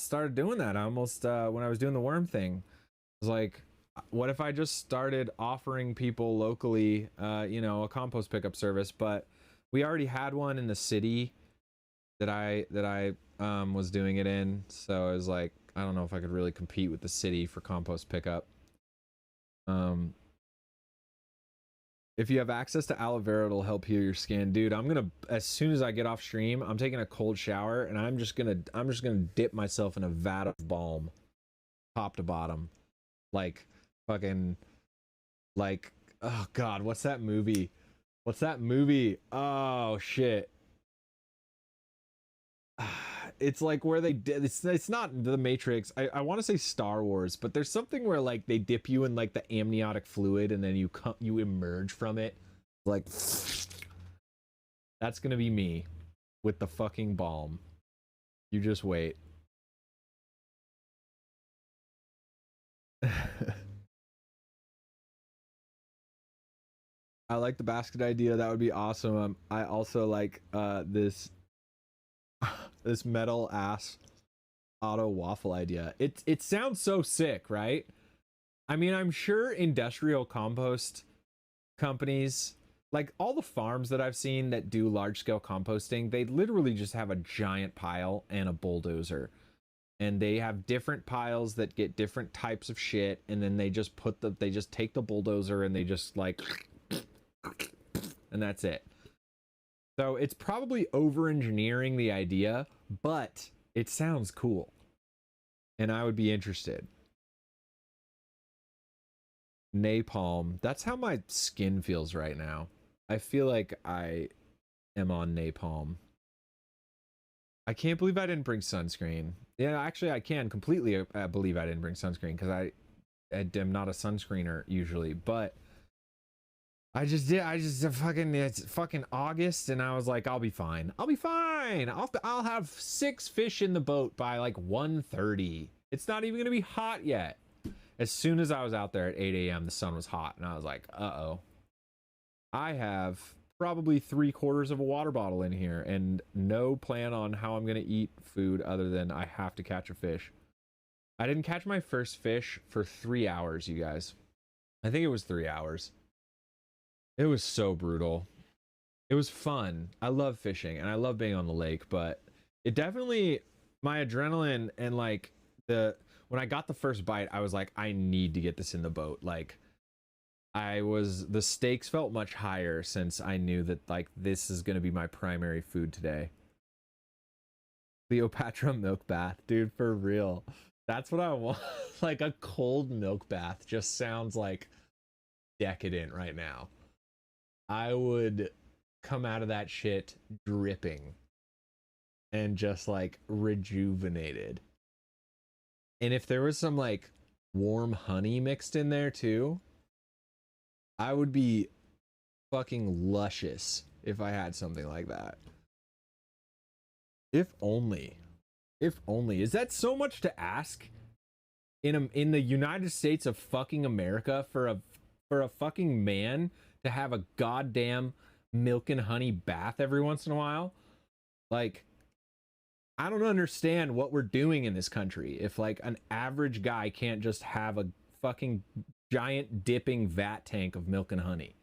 S1: started doing that. I almost when I was doing the worm thing, I was like, what if I just started offering people locally, a compost pickup service? But we already had one in the city that I was doing it in, so I was like, I don't know if I could really compete with the city for compost pickup. If you have access to aloe vera, it'll help heal your skin. Dude, I'm gonna, as soon as I get off stream, I'm taking a cold shower and I'm just gonna dip myself in a vat of balm, top to bottom. Like fucking, like, oh god, what's that movie? Oh shit. It's like where they did, it's not the Matrix. I want to say Star Wars, but there's something where like they dip you in like the amniotic fluid and then you emerge from it. Like that's gonna be me with the fucking balm. You just wait. I like the basket idea. That would be awesome. I also like this metal ass auto waffle idea. It sounds so sick, right? I mean, I'm sure industrial compost companies, like all the farms that I've seen that do large scale composting, they literally just have a giant pile and a bulldozer. And they have different piles that get different types of shit, and then they just take the bulldozer and they just like, and that's it. So it's probably over engineering the idea, but it sounds cool. And I would be interested. Napalm. That's how my skin feels right now. I feel like I am on napalm. I can't believe I didn't bring sunscreen. Yeah, actually I can completely believe I didn't bring sunscreen because I am not a sunscreener usually, but it's fucking August, and I was like, I'll be fine. I'll be fine. I'll have 6 fish in the boat by like 1:30. It's not even gonna be hot yet. As soon as I was out there at 8 a.m., the sun was hot, and I was like, uh-oh. I have probably 3/4 of a water bottle in here, and no plan on how I'm gonna eat food other than I have to catch a fish. I didn't catch my first fish for 3 hours, you guys. I think it was 3 hours. It was so brutal. It was fun. I love fishing and I love being on the lake, but it definitely, my adrenaline and like when I got the first bite, I was like, I need to get this in the boat. Like the stakes felt much higher since I knew that like this is going to be my primary food today. Cleopatra milk bath, dude, for real. That's what I want. Like a cold milk bath just sounds like decadent right now. I would come out of that shit dripping and just like rejuvenated. And if there was some like warm honey mixed in there too, I would be fucking luscious if I had something like that. If only. If only. Is that so much to ask in the United States of fucking America for a fucking man to have a goddamn milk and honey bath every once in a while? Like, I don't understand what we're doing in this country if like an average guy can't just have a fucking giant dipping vat tank of milk and honey.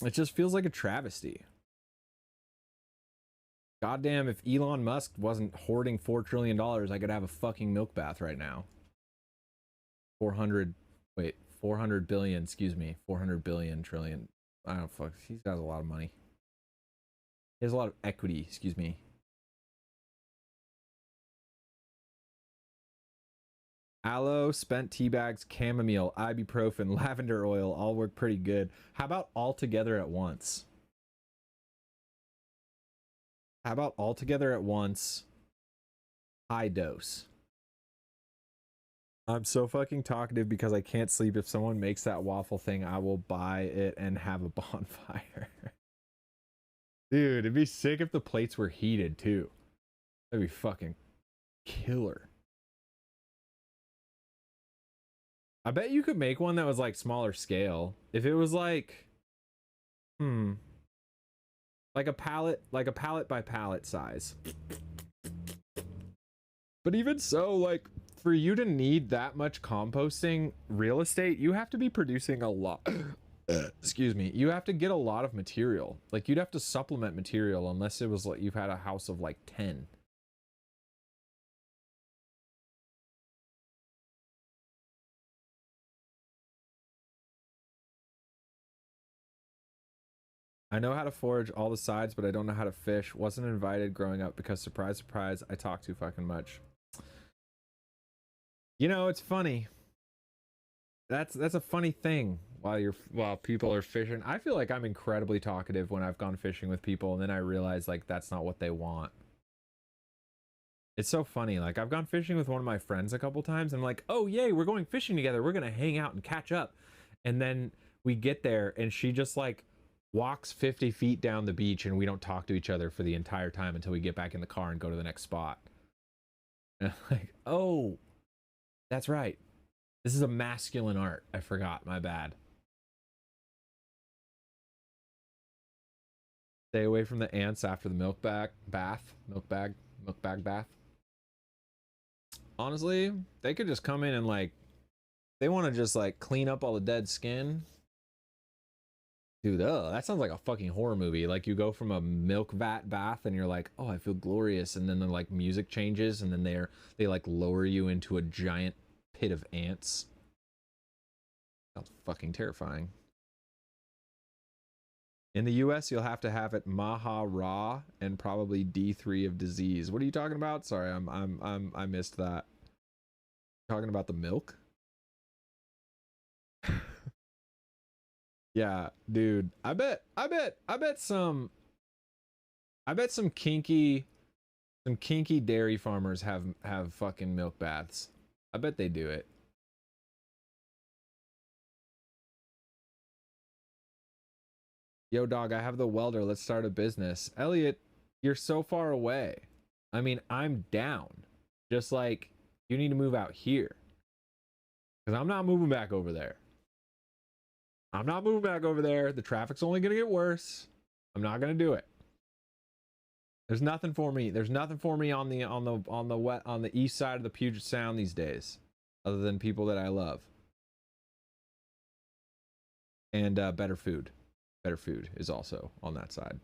S1: It just feels like a travesty. Goddamn, if Elon Musk wasn't hoarding $4 trillion, I could have a fucking milk bath right now. 400 billion, excuse me. 400 billion trillion. I don't fuck. He's got a lot of money. He has a lot of equity, excuse me. Aloe, spent tea bags, chamomile, ibuprofen, lavender oil all work pretty good. How about all together at once? How about all together at once? High dose. I'm so fucking talkative because I can't sleep. If someone makes that waffle thing, I will buy it and have a bonfire. Dude, it'd be sick if the plates were heated too. That'd be fucking killer. I bet you could make one that was like smaller scale. If it was like, like a pallet by pallet size. But even so, like for you to need that much composting real estate, you have to be producing a lot. Excuse me. You have to get a lot of material. Like you'd have to supplement material unless it was like you've had a house of like 10. I know how to forage all the sides, but I don't know how to fish. Wasn't invited growing up because surprise, surprise, I talk too fucking much. You know, it's funny. That's a funny thing while people are fishing. I feel like I'm incredibly talkative when I've gone fishing with people, and then I realize like that's not what they want. It's so funny. Like I've gone fishing with one of my friends a couple times, and I'm like, oh yay, we're going fishing together. We're gonna hang out and catch up. And then we get there, and she just like walks 50 feet down the beach, and we don't talk to each other for the entire time until we get back in the car and go to the next spot. And I'm like, oh, that's right. This is a masculine art. I forgot. My bad. Stay away from the ants after the milk bag bath. Milk bag bath. Honestly, they could just come in and like, they want to just like clean up all the dead skin. Dude, that sounds like a fucking horror movie. Like you go from a milk vat bath and you're like, oh, I feel glorious, and then the like music changes, and then they like lower you into a giant pit of ants. That's fucking terrifying. In the US, you'll have to have it Maha Ra and probably D3 of disease. What are you talking about? Sorry, I missed that. Talking about the milk? Yeah, dude. I bet some kinky dairy farmers have fucking milk baths. I bet they do it. Yo, dog, I have the welder. Let's start a business. Elliot, you're so far away. I mean, I'm down. Just like, you need to move out here. Because I'm not moving back over there. I'm not moving back over there. The traffic's only going to get worse. I'm not going to do it. There's nothing for me. There's nothing for me on the east side of the Puget Sound these days, other than people that I love. And better food. Better food is also on that side.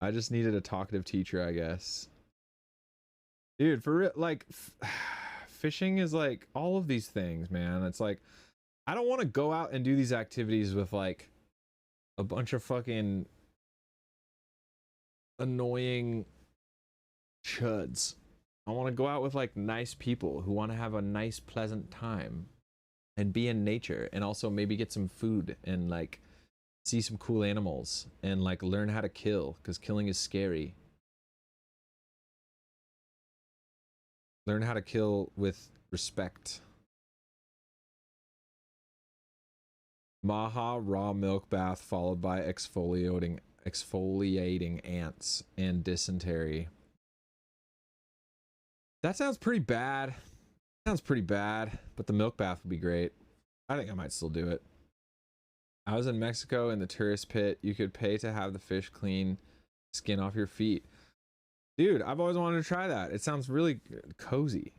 S1: I just needed a talkative teacher, I guess. Dude, for real, like, fishing is like all of these things, man. It's like, I don't want to go out and do these activities with like a bunch of fucking annoying chuds. I want to go out with like nice people who want to have a nice, pleasant time and be in nature, and also maybe get some food and like see some cool animals and like learn how to kill, because killing is scary. Learn how to kill with respect. Maha raw milk bath followed by exfoliating ants and dysentery. That sounds pretty bad. Sounds pretty bad, but the milk bath would be great. I think I might still do it. I was in Mexico in the tourist pit. You could pay to have the fish clean skin off your feet. Dude, I've always wanted to try that. It sounds really cozy.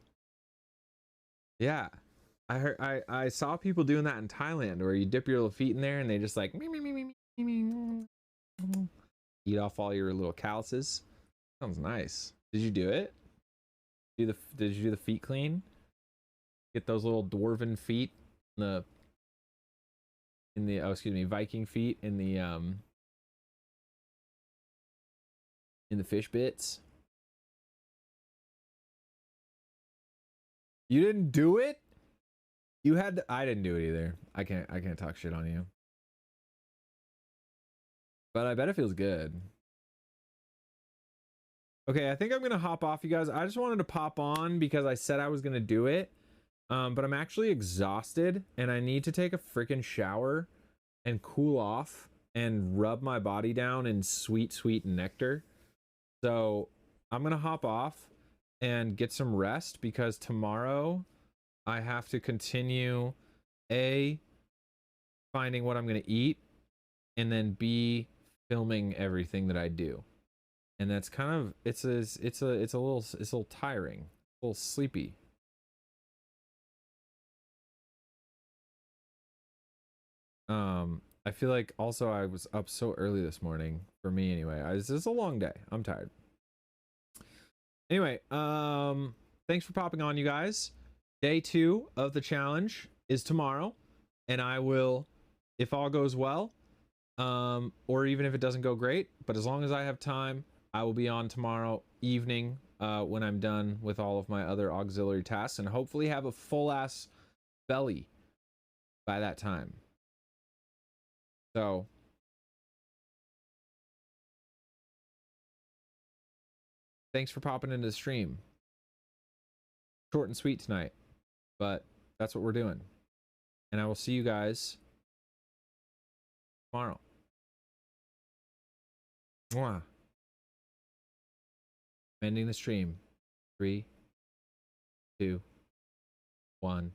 S1: Yeah. I saw people doing that in Thailand, where you dip your little feet in there and they just like eat off all your little calluses. Sounds nice. Did you do it? Did you do the feet clean? Get those little dwarven feet in the Viking feet in the fish bits. You didn't do it? You had to, I didn't do it either. I can't talk shit on you. But I bet it feels good. Okay, I think I'm gonna hop off, you guys. I just wanted to pop on because I said I was gonna do it. But I'm actually exhausted and I need to take a freaking shower and cool off and rub my body down in sweet, sweet nectar. So I'm gonna hop off and get some rest, because tomorrow I have to continue finding what I'm gonna eat, and then B, filming everything that I do. And that's kind of, it's a little tiring, a little sleepy. I feel like also I was up so early this morning, for me anyway. This is a long day. I'm tired. Anyway, thanks for popping on, you guys. Day 2 of the challenge is tomorrow, and I will, if all goes well, or even if it doesn't go great, but as long as I have time, I will be on tomorrow evening when I'm done with all of my other auxiliary tasks, and hopefully have a full ass belly by that time. So thanks for popping into the stream. Short and sweet tonight, but that's what we're doing. And I will see you guys tomorrow. Mwah. Ending the stream. 3, 2, 1.